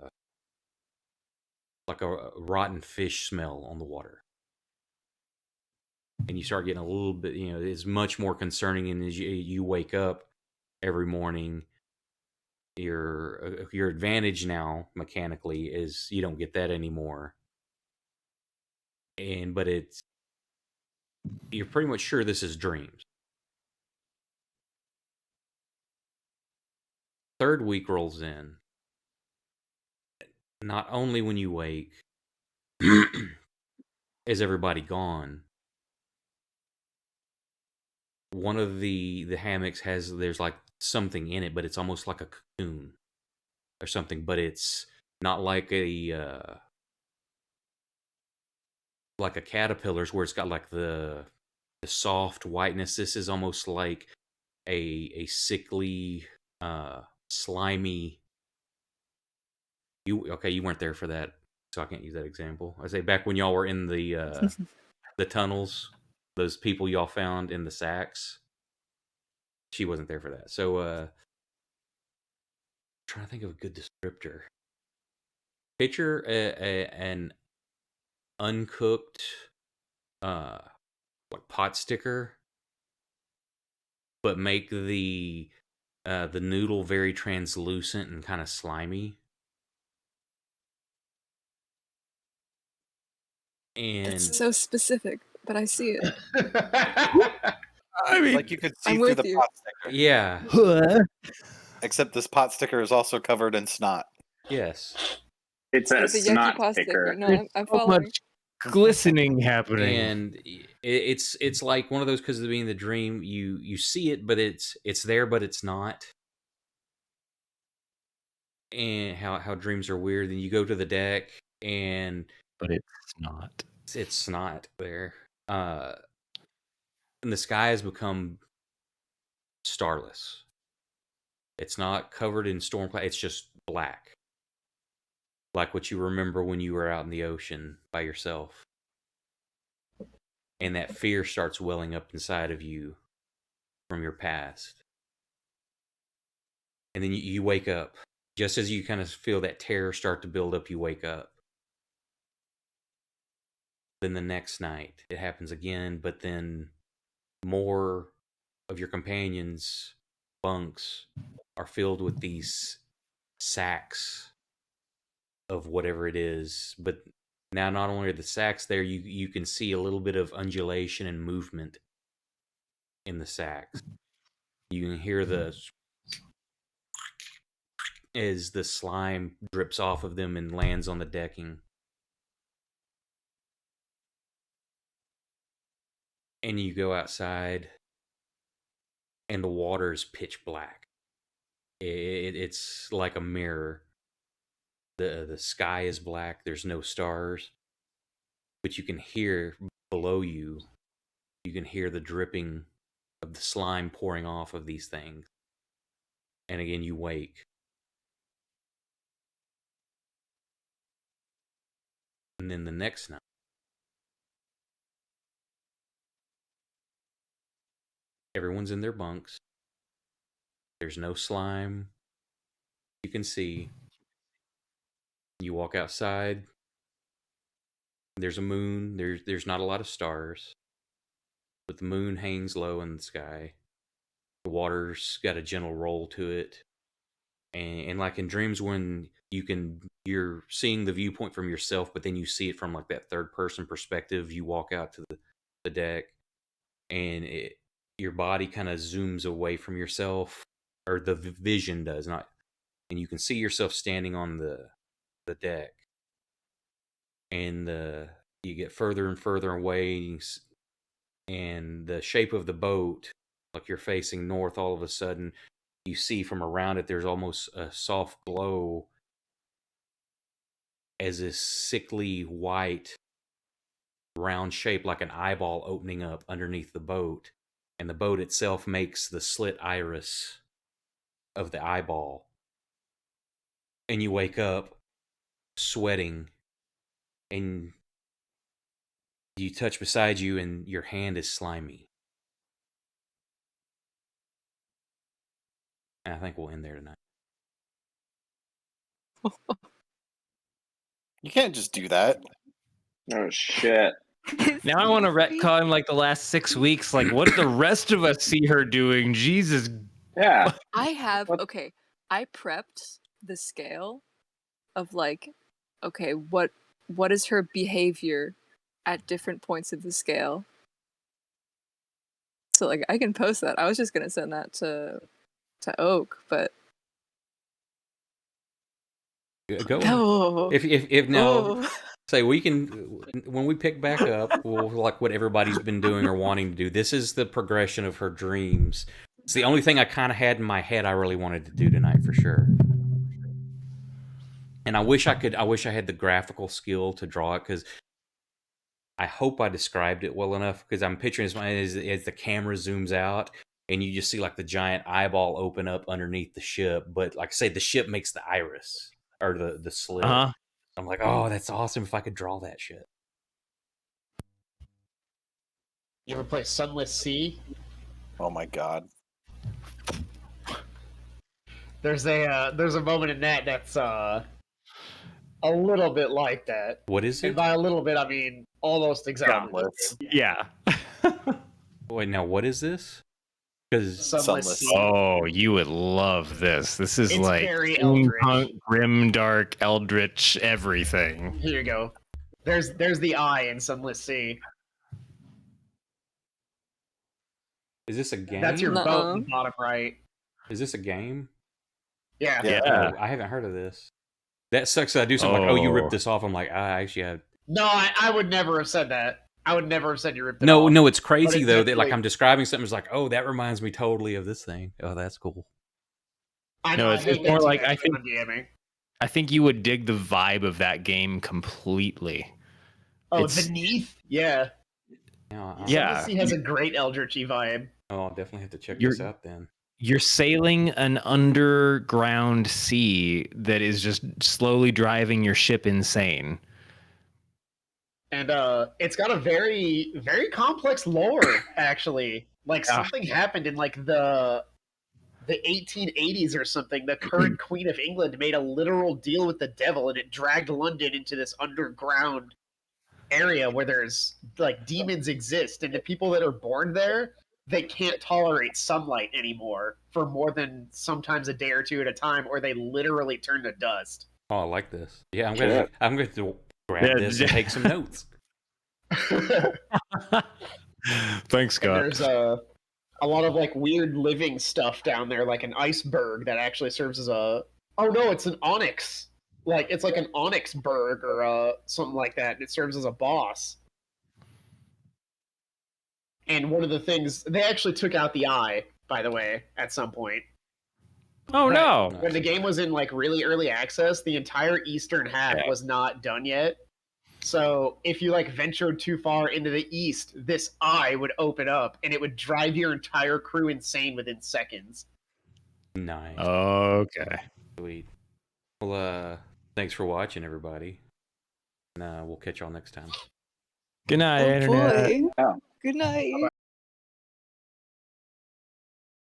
rotten fish smell on the water. and you start getting a little bit, it's much more concerning. And as you wake up every morning, your advantage now mechanically is you don't get that anymore. But you're pretty much sure this is dreams. Third week rolls in. Not only when you wake is everybody gone. One of the hammocks there's like something in it, but it's almost like a cocoon or something, but it's not like a caterpillar's where it's got like the soft whiteness. This is almost like a sickly, slimy. You weren't there for that, so I can't use that example. I say back when y'all were in the tunnels, those people y'all found in the sacks. She wasn't there for that. So trying to think of a good descriptor. Picture an uncooked like pot sticker, but make the noodle very translucent and kind of slimy. And It's so specific, but I see it. I mean, Like you could see I'm through with the you. pot sticker. yeah, Except this pot sticker is also covered in snot. yes. It's a It's a yucky snot pasta sticker. sticker. No, there's I'm so following. much glistening happening. And it's like one of those, because of being the dream, you see it, but it's there, but it's not. And how dreams are weird. Then you go to the deck, and But it's not. it's not there. And the sky has become starless. It's not covered in storm cloud. It's just black, like what you remember when you were out in the ocean by yourself. And that fear starts welling up inside of you from your past. And then you wake up. Just as you kind of feel that terror start to build up, you wake up. Then the next night, it happens again, but then more of your companions' bunks are filled with these sacks of whatever it is. But now not only are the sacks there, you can see a little bit of undulation and movement in the sacks. You can hear as the slime drips off of them and lands on the decking. And you go outside, and the water is pitch black. It's like a mirror. The sky is black. There's no stars, but you can hear below you. You can hear the dripping of the slime pouring off of these things. And again, you wake. And then the next night, everyone's in their bunks. There's no slime. You can see. You walk outside. There's a moon. There's not a lot of stars, but the moon hangs low in the sky. The water's got a gentle roll to it. And like in dreams, when you're seeing the viewpoint from yourself, but then you see it from like that third person perspective. You walk out to the deck, and your body kind of zooms away from yourself, or the vision does not, and you can see yourself standing on the deck, and you get further and further away, and the shape of the boat, like you're facing north, all of a sudden you see from around it there's almost a soft glow, as this sickly white round shape, like an eyeball opening up underneath the boat, and the boat itself makes the slit iris of the eyeball. And you wake up sweating, and you touch beside you, and your hand is slimy. And I think we'll end there tonight. You can't just do that. Oh shit! Now I want to retcon like the last 6 weeks. Like, what did the rest of us see her doing? Jesus. Yeah. I have What- okay. I prepped the scale of like, okay, what is her behavior at different points of the scale. So like I can post that. I was just gonna send that to Oak, but Go. oh, If now, oh. say we can when we pick back up, we'll like what everybody's been doing or wanting to do. This is the progression of her dreams. It's the only thing I kind of had in my head I really wanted to do tonight for sure. And I wish I could. I wish I had the graphical skill to draw it because I hope I described it well enough. Because I'm picturing as the camera zooms out and you just see like the giant eyeball open up underneath the ship. But like I say, the ship makes the iris or the slit. I'm like, oh, that's awesome if I could draw that shit. You ever play Sunless Sea? Oh my god. There's a moment in that that's a little bit like that. What is And it? by a little bit, I mean almost exactly. Gauntlets. Yeah. Wait, now what is this? Because Sunless Sunless. Sea. Oh, you would love this. This is It's like very eldritch. steampunk, grimdark, eldritch, everything. Here you go. There's the eye in Sunless Sea. is this a game? That's your boat Nuh-uh. in the bottom right. Is this a game? Yeah. Yeah. Yeah. Oh, I haven't heard of this. That sucks. That I do something like, oh, you Oh. ripped this off. I'm like, I actually had. No, I would never have said that. I would never have said you ripped it No, off. no, it's crazy it's though that like definitely- I'm describing something. It's like, oh, that reminds me totally of this thing. Oh, that's cool. I No, know, it's I hate more that like, too, I actually, think- on DMing. I think you would dig the vibe of that game completely. Oh, it's- Beneath? Yeah. Yeah. Sunless Sea has a great eldritchy vibe. Oh, I'll definitely have to check You're- this out then. You're sailing an underground sea that is just slowly driving your ship insane. And it's got a very, very complex lore, actually. Like Yeah. something happened in like the 1880s or something. The current Queen of England made a literal deal with the devil, and it dragged London into this underground area where there's like demons exist, and the people that are born there, they can't tolerate sunlight anymore for more than sometimes a day or two at a time, or they literally turn to dust. Oh, I like this. Yeah, I'm Shit. going to grab Yeah, this and take some notes. Thanks, And Scott. there's a lot of like weird living stuff down there, like an iceberg that actually serves as a. Oh no, it's an onyx. Like it's like an onyx berg or something like that. And it serves as a boss. And one of the things they actually took out the eye, by the way, at some point. Oh no! When the game was in like really early access, the entire eastern half Okay. was not done yet. So if you like ventured too far into the east, this eye would open up and it would drive your entire crew insane within seconds. Nice. Okay. Sweet. Well, thanks for watching, everybody. And we'll catch y'all next time. Good night, Oh Internet. boy. Oh. Good night.